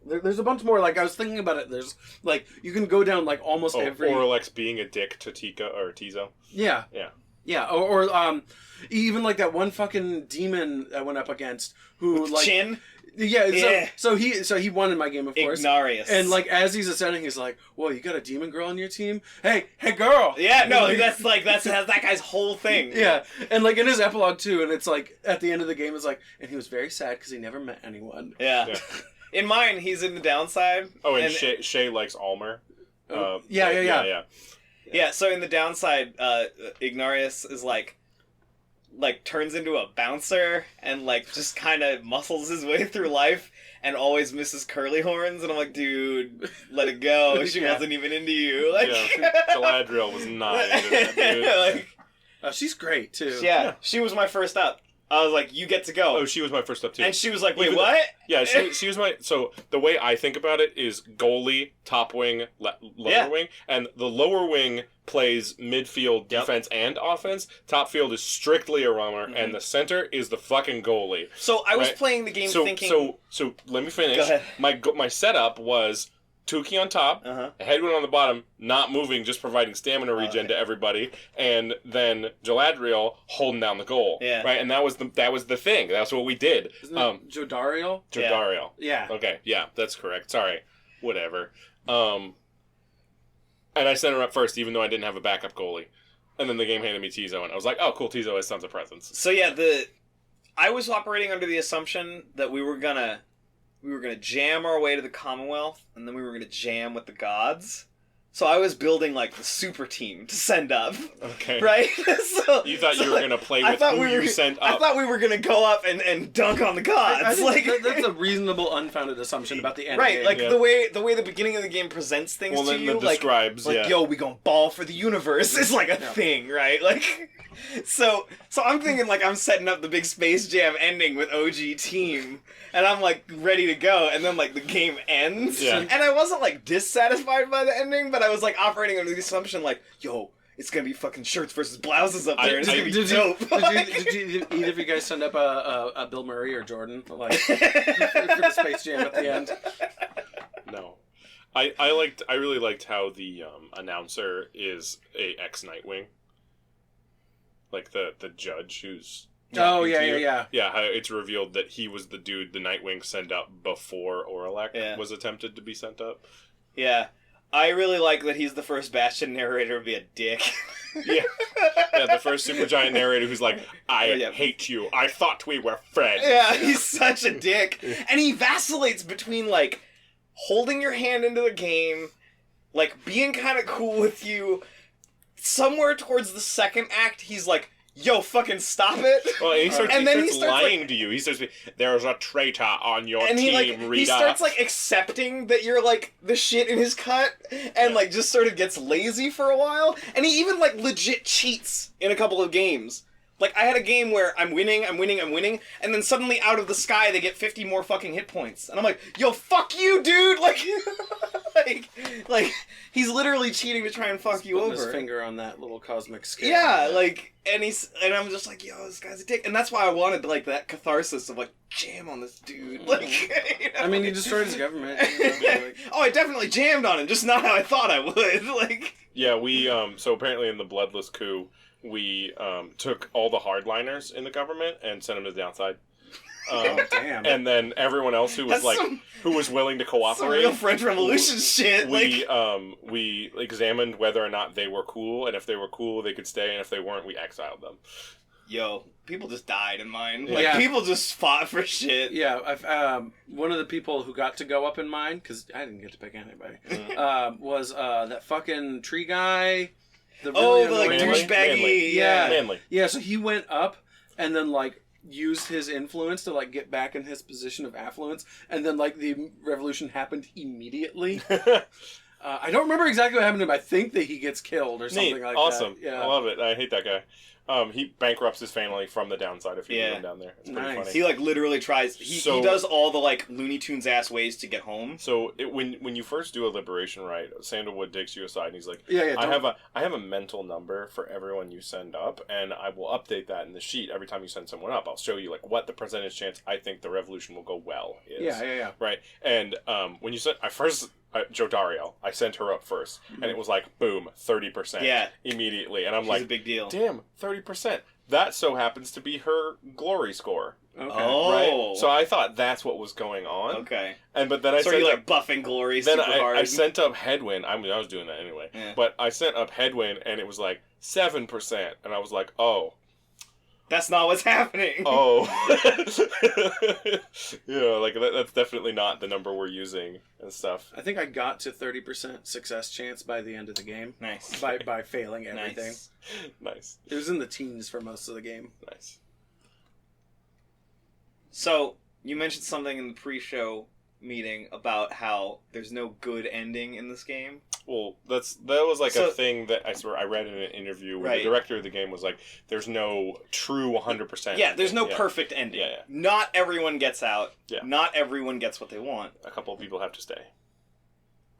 There's a bunch more. Like I was thinking about it. There's like you can go down like almost every. Or Alex being a dick to Tika or Tizo. Yeah. Yeah. Yeah. Or even like that one fucking demon I went up against who With like Chin, yeah. Yeah. So he won in my game of course. Ignarius. And like as he's ascending, he's like, "Whoa, you got a demon girl on your team? Hey, girl!" yeah, no, Like- that's that guy's whole thing. Yeah, and like in his epilogue too, and it's like at the end of the game, it's like, and he was very sad because he never met anyone. Yeah. Yeah. In mine, he's in the downside. Oh, and Shay likes Almer. Yeah. Yeah, so in the downside, Ignarius is like turns into a bouncer and like just kind of muscles his way through life and always misses curly horns, and I'm like, dude, let it go. She Yeah. wasn't even into you. Like, Yeah. Galadriel was not into that, dude. like, She's great too. yeah, she was my first up. I was like, you get to go. Oh, she was my first up too. And she was like, wait, Even- what? Yeah, she was my... So, the way I think about it is goalie, top wing, lower Yeah. wing, and the lower wing plays midfield, Yep. defense, and offense. Top field is strictly a runner, Mhm. and the center is the fucking goalie. So I was Right. playing the game So, thinking... so let me finish. Go ahead. My setup was Tuki on top, Uh-huh. Headwind on the bottom, not moving, just providing stamina regen okay. to everybody, and then Galadriel holding down the goal. Yeah. Right, and that was the thing. That's what we did. Isn't that Jodariel? Jodariel. Yeah. Okay, yeah, that's correct. Sorry. Whatever. And I sent her up first, even though I didn't have a backup goalie. And then the game handed me Tizo, and I was like, oh, cool, Tizo has tons of presence. So yeah, I was operating under the assumption that we were gonna jam our way to the Commonwealth, and then we were gonna jam with the gods. So I was building like the super team to send up, Okay. right? so You thought you were going to play I with thought who we were- you sent I up. thought we were gonna go up and dunk on the gods. I think like that's a reasonable, unfounded assumption about the end. right, game. like Yeah. the way the beginning of the game presents things Well, to then you, the like describes, yeah. yo, we gonna ball for the universe is like a Yeah. thing, right? Like, so I'm thinking like I'm setting up the big Space Jam ending with OG team, and I'm like ready to go, and then like the game ends, Yeah. and I wasn't like dissatisfied by the ending, but I was like operating under the assumption like, yo, it's gonna be fucking shirts versus blouses up there, and it's gonna be dope. Did you either of you guys send up a Bill Murray or Jordan like for the Space Jam at the end? No. I really liked how the announcer is a ex-Nightwing. Like the judge who's... Oh talking to you. yeah. Yeah, how it's revealed that he was the dude the Nightwing sent up before Oralek Yeah. was attempted to be sent up. Yeah, I really like that he's the first Bastion narrator to be a dick. Yeah. Yeah, the first Supergiant narrator who's like, I Yeah. hate you. I thought we were friends. Yeah, he's such a dick. And he vacillates between, like, holding your hand into the game, like, being kind of cool with you. Somewhere towards the second act, he's like, yo, fucking stop it. Well, he starts, And then he starts like, lying to you. He starts, there's a traitor on your and team, Rita. he starts like accepting that you're like the shit in his cut, and like just sort of gets lazy for a while, and he even like legit cheats in a couple of games. Like, I had a game where I'm winning, and then suddenly out of the sky they get 50 more fucking hit points. And I'm like, yo, fuck you, dude! Like he's literally cheating to try and fuck you over. His finger on that little cosmic scale. Yeah, like, and I'm just like, yo, this guy's a dick. And that's why I wanted, like, that catharsis of, like, jam on this dude. Like, you know? I mean, he destroyed his government. You know, like... Oh, I definitely jammed on him, just not how I thought I would. Like, yeah, we, so apparently in the Bloodless coup, we took all the hardliners in the government and sent them to the downside. Oh, damn. And then everyone else who was who was willing to cooperate. Some real French Revolution shit. We examined whether or not they were cool, and if they were cool, they could stay, and if they weren't, we exiled them. Yo, people just died in mine. Yeah. Like, people just fought for shit. Yeah, one of the people who got to go up in mine, because I didn't get to pick anybody, was that fucking tree guy. The like, Manly? douchebaggy. Yeah. Manly. Yeah, so he went up and then, like, used his influence to, like, get back in his position of affluence, and then, like, the revolution happened immediately. I don't remember exactly what happened to him. I think that he gets killed or something like awesome. that. Yeah. I love it. I hate that guy. He bankrupts his family from the downside if you go down there. It's pretty funny. He, like, literally tries... He does all the, like, Looney Tunes-ass ways to get home. So, when you first do a liberation rite, Sandalwood takes you aside and he's like, yeah, I have a mental number for everyone you send up, and I will update that in the sheet every time you send someone up. I'll show you, like, what the percentage chance I think the revolution will go well is. Yeah. Right? And when you sent... Joe Dario, I sent her up first, and it was like, boom, 30%. Yeah. Immediately. And I'm She's like, a big deal. Damn, 30%. That so happens to be her glory score. Okay. Oh. Right? So I thought that's what was going on. Okay. But then I so sent you're, like, buffing glory super hard. I sent up Headwind. I mean, I was doing that anyway. Yeah. But I sent up Headwind, and it was like 7%. And I was like, oh. That's not what's happening. Oh. Yeah, like, that's definitely not the number we're using and stuff. I think I got to 30% success chance by the end of the game. Nice. By failing everything. Nice. It was in the teens for most of the game. Nice. So, you mentioned something in the pre-show meeting about how there's no good ending in this game. Well, that was like a thing that I read in an interview where the director of the game was like, "There's no true 100%." Yeah, there's no perfect ending. Yeah. Not everyone gets out. Yeah. Not everyone gets what they want. A couple of people have to stay.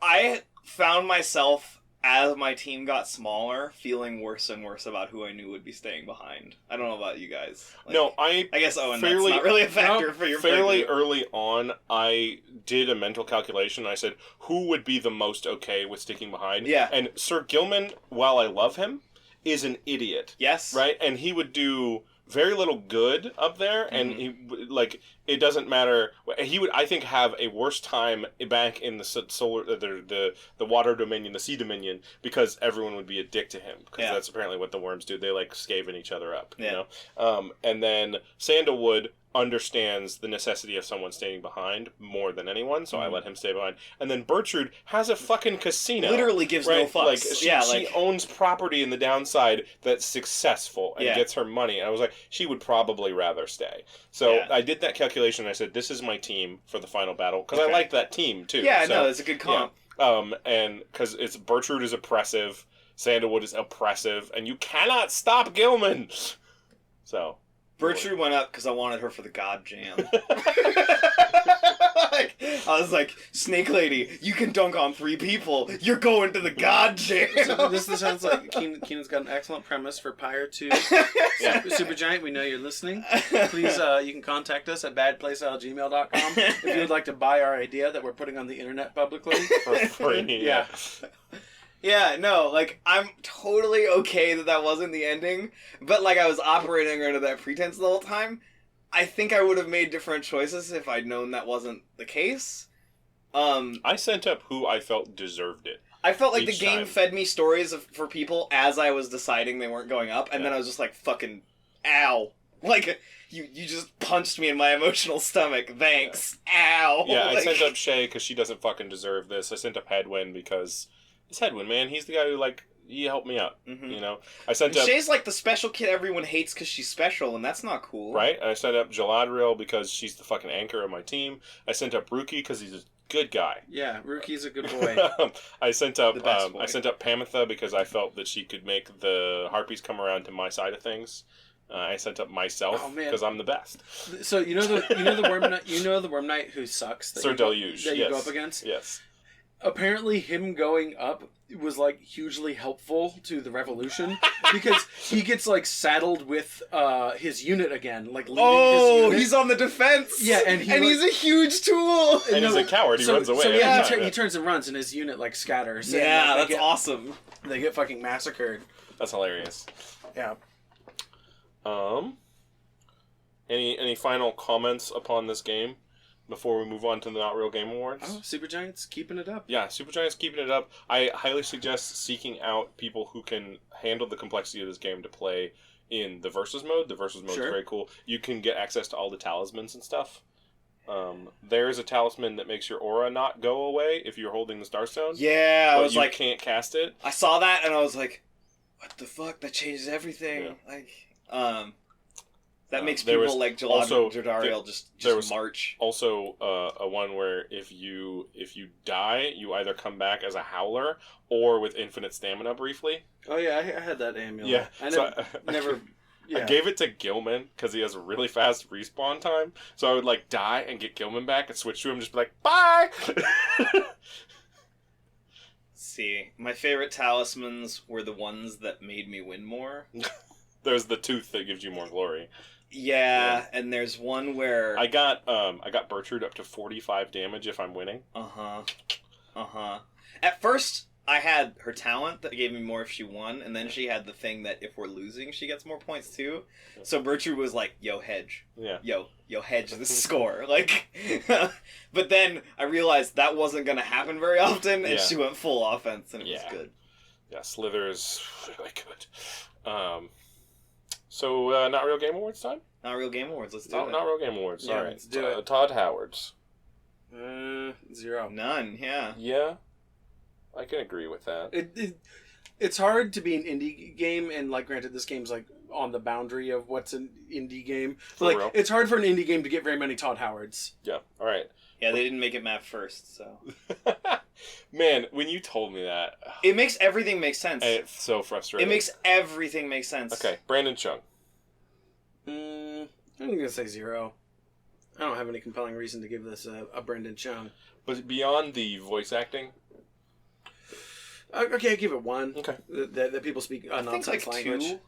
I found myself, as my team got smaller, feeling worse and worse about who I knew would be staying behind. I don't know about you guys. Like, No, I guess Owen, that's not really a factor for your fairly playthrough. early on, I did a mental calculation. I said, who would be the most okay with sticking behind? Yeah. And Sir Gilman, while I love him, is an idiot. Yes. Right? And he would do very little good up there, and he, like, it doesn't matter. He would, I think, have a worse time back in the solar, the water dominion, the sea dominion, because everyone would be a dick to him. Because that's apparently what the worms do. They like scaving each other up. Yeah. You know. And then Sandalwood understands the necessity of someone staying behind more than anyone, so I let him stay behind. And then Bertrude has a fucking casino. Literally gives no fucks. Like, she owns property in the downside that's successful and gets her money. And I was like, she would probably rather stay. So I did that calculation, and I said, this is my team for the final battle, because I like that team, too. Yeah, no, it's a good comp. Yeah. And because it's Bertrude is oppressive, Sandalwood is oppressive, and you cannot stop Gilman! So... Bertrude went up because I wanted her for the God Jam. I was like, Snake Lady, you can dunk on 3 people. You're going to the God Jam. So this sounds like Keenan's got an excellent premise for Pyre 2. Super Giant, we know you're listening. Please, you can contact us at badplaystyle@gmail.com if you would like to buy our idea that we're putting on the internet publicly. For free. Yeah. Yeah, no, like, I'm totally okay that wasn't the ending, but, like, I was operating under that pretense the whole time. I think I would have made different choices if I'd known that wasn't the case. I sent up who I felt deserved it. I felt like the each game time. fed me stories for people as I was deciding they weren't going up, and then I was just like, fucking, ow. Like, you just punched me in my emotional stomach. Thanks. Ow. Yeah, like, I sent up Shay because she doesn't fucking deserve this. I sent up Headwind because... It's Headwind, man. He's the guy who, like, you helped me out. Mm-hmm. You know, I sent and up Shay's like the special kid everyone hates because she's special, and that's not cool. right. I sent up Galadriel because she's the fucking anchor of my team. I sent up Ruki because he's a good guy. Yeah, Rookie's a good boy. I sent up The best boy. I sent up Pamitha because I felt that she could make the harpies come around to my side of things. I sent up myself because I'm the best. So you know the worm knight who sucks. Sir Deluge. That you go up against. Yes. Apparently, him going up was like hugely helpful to the revolution because he gets like saddled with his unit again, like leading his unit. He's on the defense. Yeah, and he's a huge tool. And he's a coward. He runs away. So every time. he turns and runs, and his unit like scatters. Yeah, and, that's awesome. They get fucking massacred. That's hilarious. Yeah. Any final comments upon this game before we move on to the Not Real Game Awards? Oh, Supergiant's keeping it up. Yeah, Supergiant's keeping it up. I highly suggest seeking out people who can handle the complexity of this game to play in the Versus mode. The Versus mode is very cool. You can get access to all the talismans and stuff. There is a talisman that makes your aura not go away if you're holding the Starstone. Yeah, I was you like, can't cast it. I saw that and I was like, what the fuck? That changes everything. Yeah. Like, that makes there people was like also- Jadariel there was just march. Also, a one where if you die, you either come back as a howler or with infinite stamina briefly. Oh yeah, I had that amulet. Yeah, I never. I gave it to Gilman because he has a really fast respawn time. So I would like die and get Gilman back and switch to him, and just be like, bye. See, my favorite talismans were the ones that made me win more. There's the tooth that gives you more glory. Yeah, and there's one where I got Bertrude up to 45 damage if I'm winning. At first, I had her talent that gave me more if she won, and then she had the thing that if we're losing, she gets more points too. So Bertrude was like, "Yo, hedge, yo, hedge the score." Like, but then I realized that wasn't gonna happen very often, and she went full offense, and it was good. Yeah, Slither is really good. So, Not Real Game Awards time? Not Real Game Awards, let's do it. Not Real Game Awards, Yeah, alright. let's do it. Todd Howard's. 0. None, yeah. Yeah, I can agree with that. It's hard to be an indie game, and like, granted, this game's like on the boundary of what's an indie game. But like, it's hard for an indie game to get very many Todd Howards. Yeah, alright. Yeah, they didn't make it map first, so. Man, when you told me that... It makes everything make sense. It's so frustrating. It makes everything make sense. Okay, Brandon Chung. I'm going to say 0. I don't have any compelling reason to give this a Brendan Chung. But beyond the voice acting... Okay, I give it 1. Okay. That people speak a nonsense language. 2.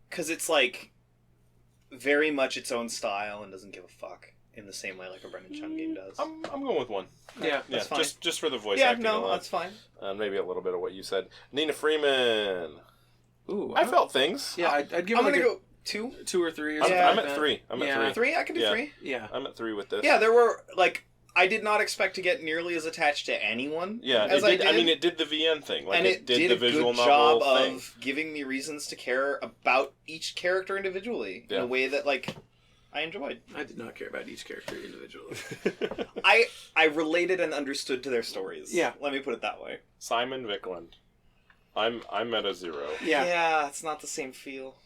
Because it's like very much its own style and doesn't give a fuck in the same way like a Brendan Chung game does. I'm going with 1. Yeah, that's fine. Just for the voice acting. Yeah, no, alone. that's fine. Maybe a little bit of what you said. Nina Freeman. Ooh, I felt things. Yeah, I'd give. I'm it gonna go 2. 2 or 3. Or I'm something at like 3. I'm at 3. 3. I can do 3. Yeah, I'm at 3 with this. Yeah, there were like I did not expect to get nearly as attached to anyone. Yeah, as it did. I did. I mean, it did the VN thing. Like, and it did a the visual good novel job thing. of giving me reasons to care about each character individually in a way that like I enjoyed. I did not care about each character individually. I related and understood to their stories. Yeah. Let me put it that way. Simon Vickland. I'm at a 0. Yeah, it's not the same feel.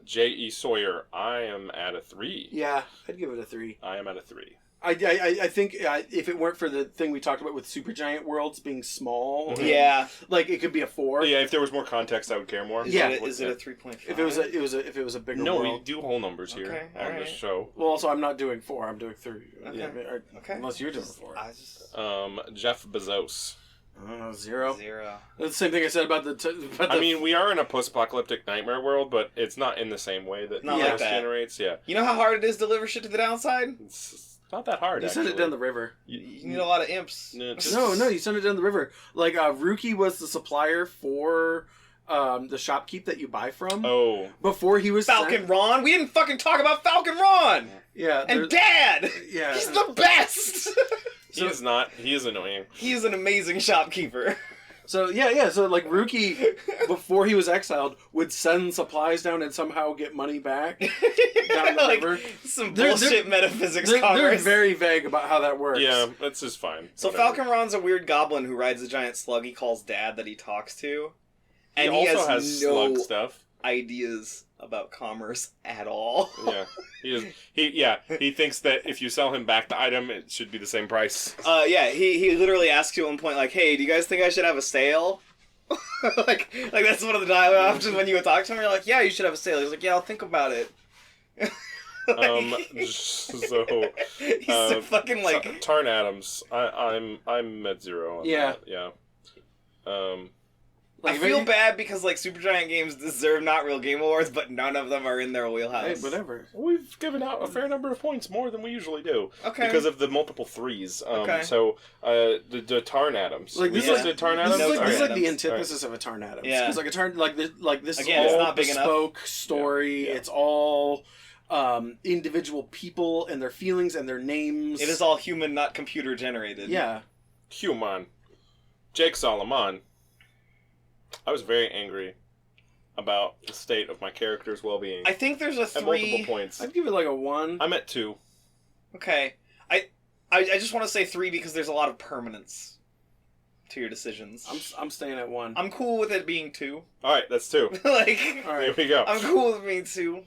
J.E. Sawyer. I am at a 3. Yeah, I'd give it a 3. I am at a 3. I think if it weren't for the thing we talked about with Supergiant worlds being small, Yeah, like it could be a 4. Yeah, if there was more context, I would care more. Yeah. Is it a 3.5? If it was a bigger No, world. we do whole numbers here Okay, on alright. this show. Well, also I'm not doing 4. I'm doing 3. Okay. Okay. Unless you're doing 4. I just Jeff Bezos. 0. 0. That's the same thing I said about the. I mean, we are in a post-apocalyptic nightmare world, but it's not in the same way that Not Bezos like that. generates. Yeah, You know how hard it is to deliver shit to the downside? it's not that hard. you send it down the river. You need a lot of imps. No, just- No, you send it down the river. Like Ruki was the supplier for the shopkeep that you buy from. Oh, Before he was Falcon sent. Ron. We didn't fucking talk about Falcon Ron. Yeah, And Dad. yeah. He's the best. he is not. He is annoying. He is an amazing shopkeeper. So so like Ruki, before he was exiled, would send supplies down and somehow get money back down the Like, river. some They're- bullshit metaphysics They're Congress. very vague about how that works. Yeah, that's just fine. So Whatever. Falcon Ron's a weird goblin who rides a giant slug he calls Dad that he talks to. And he he also has has no slug stuff. ideas about commerce at all. Yeah, he thinks that if you sell him back the item, it should be the same price. He literally asks you at one point, like, "Hey, do you guys think I should have a sale?" like that's one of the dialogue options when you would talk to him. You're like, "Yeah, you should have a sale." He's like, "Yeah, I'll think about it." So he's so fucking like Tarn Adams. I'm at 0 on that. Yeah. I feel bad because like Supergiant games deserve not real game awards, but none of them are in their wheelhouse. Hey, whatever. We've given out a fair number of points, more than we usually do. Okay. Because of the multiple threes. Okay. So the Tarn Adams. Like this is Tarn Adams. This is like the Adams. antithesis of a Tarn Adams. Yeah. Because like a Tarn like this Again, is it's all not big bespoke story. Yeah. It's all individual people and their feelings and their names. It is all human, not computer generated. Yeah. Human. Jake Solomon. I was very angry about the state of my character's well-being. I think there's a at multiple 3. points. I'd give it like a 1. I'm at 2. Okay. I just want to say 3 because there's a lot of permanence to your decisions. I'm staying at 1. I'm cool with it being 2. All right, that's 2. like, All Here right. we go. I'm cool with it being 2.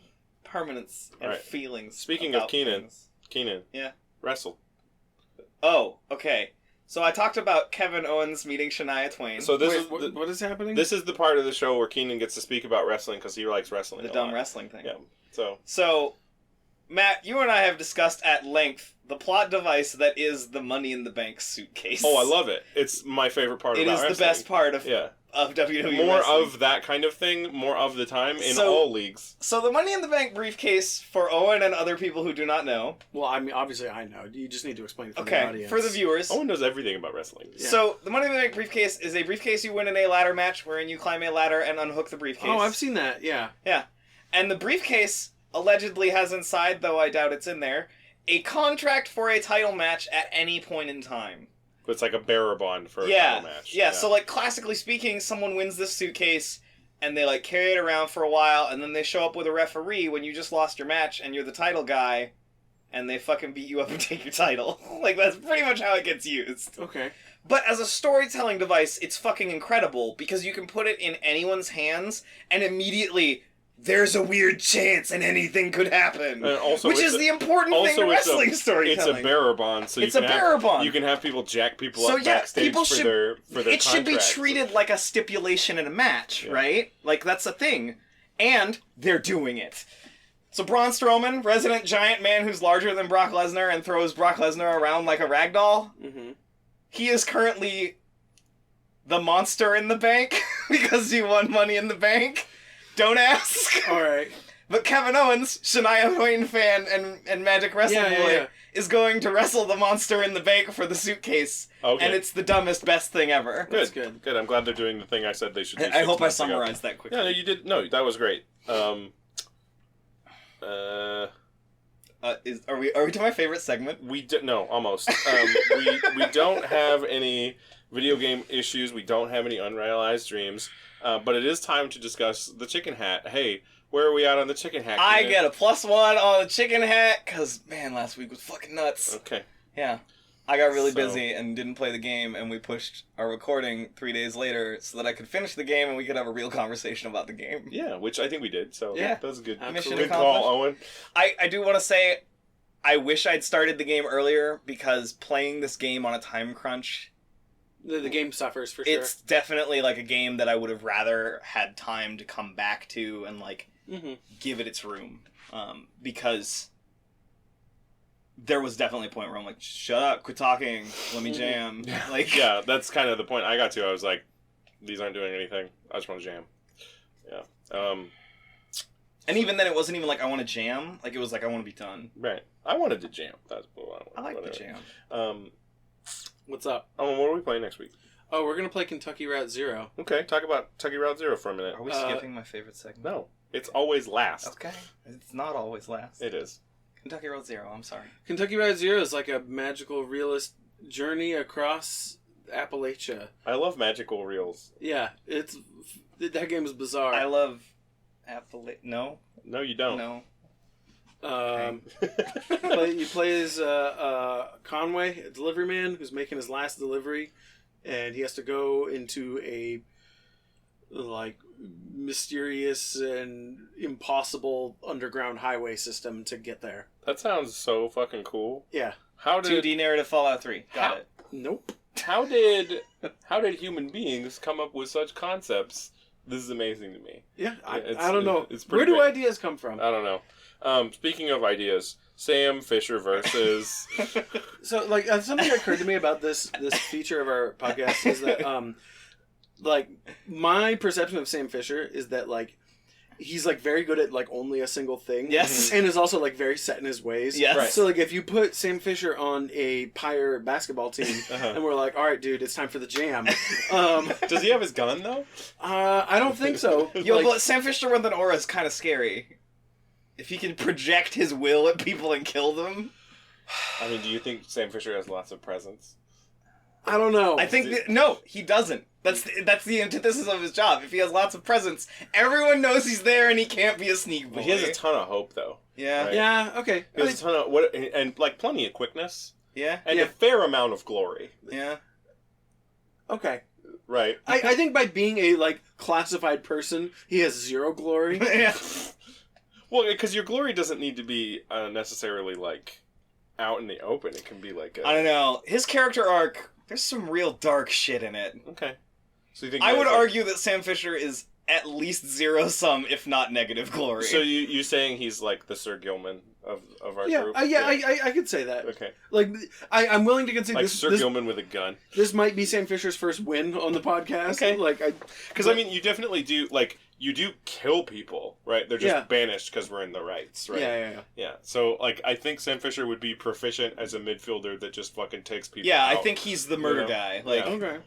Permanence and Alright. feelings. Speaking about of Keenan. things. Keenan. Yeah. Wrestle. Oh, okay. So I talked about Kevin Owens meeting Shania Twain. So this Wait, is what is happening? this is the part of the show where Keenan gets to speak about wrestling because he likes wrestling. the a dumb lot. wrestling thing. Yeah. So Matt, you and I have discussed at length the plot device that is the Money in the Bank suitcase. I love it. It's my favorite part. It about is wrestling. the best part of Yeah. of WWE More wrestling. of that kind of thing, more of the time in So- all leagues. So the Money in the Bank briefcase, for Owen and other people who do not know. Well, I mean, obviously I know. You just need to explain it for the Okay, audience. for the viewers. Owen knows everything about wrestling. Yeah. So the Money in the Bank briefcase is a briefcase you win in a ladder match wherein you climb a ladder and unhook the briefcase. Oh, I've seen that. Yeah. And the briefcase allegedly has inside, though I doubt it's in there, a contract for a title match at any point in time. It's like a bearer bond for a Yeah, title match. yeah. So like classically speaking, someone wins this suitcase and they like carry it around for a while, and then they show up with a referee when you just lost your match and you're the title guy, and they fucking beat you up and take your title. Like that's pretty much how it gets used. Okay. But as a storytelling device, it's fucking incredible because you can put it in anyone's hands and immediately there's a weird chance and anything could happen. And also which is the important thing to wrestling storytelling. It's a bearer bond, so It's you a can bearer have, bond. You can have people jack people So, up yeah, backstage people for should- their It should be contracts. treated like a stipulation in a match, Yeah. right? Like that's a thing. And they're doing it. So Braun Strowman, resident giant man who's larger than Brock Lesnar and throws Brock Lesnar around like a ragdoll, Mm-hmm. he is currently the monster in the bank because he won Money in the Bank. Don't ask. All right. But Kevin Owens, Shania Twain fan and Magic Wrestling Boy, is going to wrestle the monster in the bank for the suitcase. Okay. And it's the dumbest, best thing ever. Good. That's good. Good. I'm glad they're doing the thing I said they should do. I 6 hope I months ago. summarized that quickly. Yeah, no, you did. No, that was great. Are we to my favorite segment? We did no, almost. We don't have any video game issues. We don't have any unrealized dreams. But it is time to discuss the chicken hat. Hey, where are we at on the chicken hat? I Keenan? get a +1 on the chicken hat because man, last week was fucking nuts. Okay. Yeah, I got really So- busy and didn't play the game, and we pushed our recording 3 days later so that I could finish the game and we could have a real conversation about the game. Yeah, which I think we did. So Yeah. that was a good. Mission Good call, Owen. I do want to say, I wish I'd started the game earlier because playing this game on a time crunch, The game suffers for sure. it's definitely like a game that I would have rather had time to come back to and like Mm-hmm. give it its room. Because there was definitely a point where I'm like, shut up, quit talking, let me jam. Like, Yeah, that's kind of the point I got to. I was like, these aren't doing anything. I just want to jam. Yeah. and even then, it wasn't even like I want to jam. Like it was like I want to be done. Right. I wanted to jam. That's what I like whatever. the jam. What's up? What are we playing next week? Oh, we're gonna play Kentucky Route Zero. Okay, talk about Kentucky Route Zero for a minute. Are we Uh, skipping my favorite segment? No, it's always last. Okay, it's not always last. It is. Kentucky Road Zero. I'm sorry. Kentucky Route Zero is like a magical realist journey across Appalachia. I love magical reels. Yeah, that game is bizarre. I love No, No, you don't. no. You play as Conway, a delivery man who's making his last delivery, and he has to go into a like mysterious and impossible underground highway system to get there. That sounds so fucking cool. Yeah. How did 2D narrative Fallout 3. Got it. Nope. How did human beings come up with such concepts? This is amazing to me. Yeah, I don't know. It's Where pretty do great. ideas come from? I don't know. Speaking of ideas, Sam Fisher versus... So, like, something that occurred to me about this feature of our podcast is that, like, my perception of Sam Fisher is that, like, he's, like, very good at, like, only a single thing. Yes. And is also, like, very set in his ways. Yes. Right. So, like, if you put Sam Fisher on a Pyre basketball team, and we're like, all right, dude, it's time for the jam. Does he have his gun, though? I don't think so. Yo, Like, but Sam Fisher with an aura is kind of scary. If he can project his will at people and kill them. I mean, do you think Sam Fisher has lots of presence? I don't know. I think no, he doesn't. That's the antithesis of his job. If he has lots of presence, everyone knows he's there, and he can't be a sneak boy. He has a ton of hope, though. Yeah, Right. Yeah, okay. He has a ton of and like plenty of quickness yeah, and Yeah. a fair amount of glory. yeah. Okay. Right. I think by being a, like, classified person, he has zero glory. Yeah. Well, because your glory doesn't need to be necessarily like out in the open. It can be like I don't know. His character arc, there's some real dark shit in it. Okay. So you think I he would has, like- argue that Sam Fisher is at least zero sum, if not negative glory. So you saying he's like the Sir Gilman of our Yeah, group? I could say that. Okay. Like, I'm willing to concede Like this. Sir Gilman with a gun. This might be Sam Fisher's first win on the podcast. Okay. Like, Because I mean, you definitely do like you do kill people, right? They're just Yeah. banished because we're in the rights, right? yeah. Yeah. So like, I think Sam Fisher would be proficient as a midfielder that just fucking takes people. yeah, out. I think he's the murder You know? guy. Like, Yeah. Okay.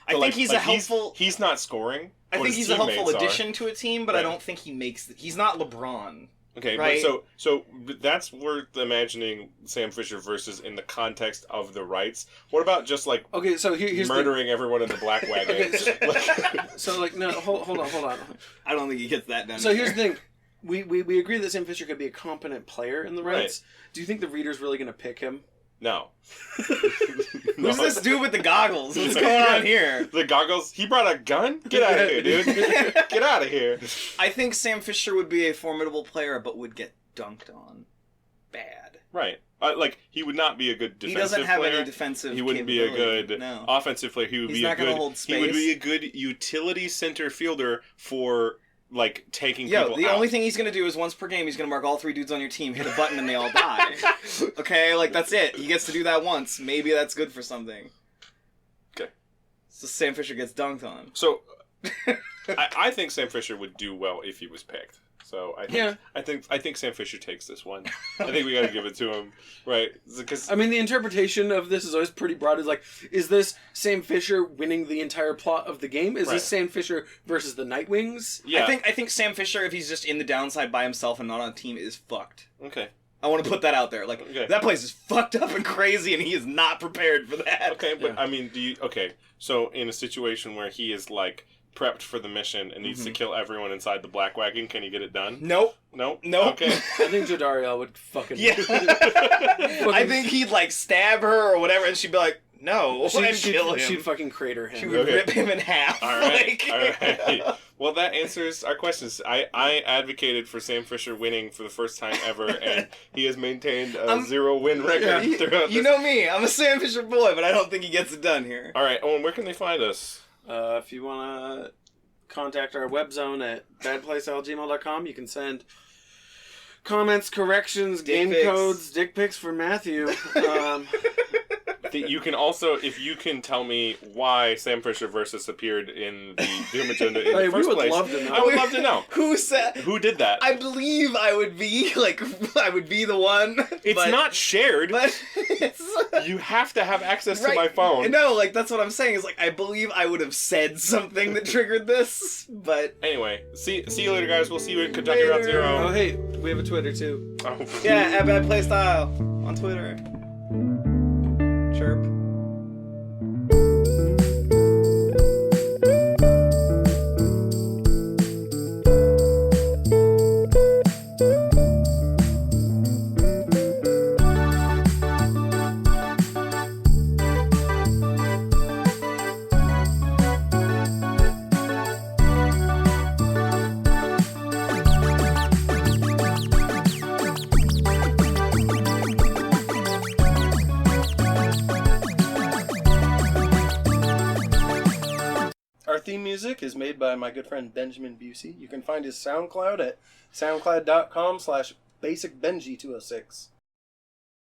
I So, think like- he's like, a helpful. He's not scoring. I what think his he's a helpful teammates are. addition to a team, but I Right. don't think he makes. He's not LeBron. Okay, Right. but so that's worth imagining Sam Fisher versus in the context of the rights. What about just like Okay, so here's murdering everyone in the black wagon? Okay, Like- so like no, hold on. I don't think he gets that done. So here's either. the thing. We agree that Sam Fisher could be a competent player in the Right. rights. Do you think the reader's really going to pick him? no. Who's this dude with the goggles? What's going on here? The goggles? He brought a gun? Get out of here, dude. Get out of here. I think Sam Fisher would be a formidable player, but would get dunked on bad. Right. Like, he would not be a good He defensive doesn't have player. any defensive. He wouldn't be a capability. good No. offensive player. He would He's be not a gonna good. hold He would be space. a good utility center fielder for like taking Yo, people the out. only thing he's gonna do is once per game he's gonna mark all 3 dudes on your team, hit a button, and they all die. Okay, like that's it. He gets to do that once. Maybe that's good for something. Okay. So Sam Fisher gets dunked on. So, I think Sam Fisher would do well if he was picked. So I think Sam Fisher takes this one. I think we got to give it to him, right? Because I mean, the interpretation of this is always pretty broad. Is like, is this Sam Fisher winning the entire plot of the game? Is Right. this Sam Fisher versus the Nightwings? yeah, I think Sam Fisher, if he's just in the downside by himself and not on a team, is fucked. okay, I want to put that out there. Like Okay. that place is fucked up and crazy, and he is not prepared for that. okay. But Yeah. I mean, so in a situation where he is like prepped for the mission and needs to kill everyone inside the black wagon, can he get it done? Nope. No. Nope. Okay. I think Jodariel would fucking Yeah. I think he'd like stab her or whatever, and she'd be like, "No," and kill him. She'd fucking crater him. She would Okay. rip him in half. All right. Like- All right. Well, that answers our questions. I advocated for Sam Fisher winning for the first time ever, and he has maintained a 0-win record throughout You this. know me. I'm a Sam Fisher boy, but I don't think he gets it done here. All right, Owen, where can they find us? If you want to contact our web zone at badplaystyle@gmail.com, you can send comments, corrections, Dick game pics. codes, dick pics for Matthew. You can also, if you can tell me why Sam Fisher versus appeared in the Doom Agenda in Hey, the we first would place, love to know. I would love to know. Who said? Who did that? I believe I would be the one. It's but, not shared. But it's, You have to have access to right. my phone. No, like that's what I'm saying. Is like I believe I would have said something that triggered this, but Anyway, see you later, guys. We'll see you in Kentucky Route Later. Zero. Oh, hey, we have a Twitter too. Oh. yeah, at Bad Playstyle on Twitter. Chirp. theme music is made by my good friend Benjamin Busey. You can find his SoundCloud at soundcloud.com/basicbenji206.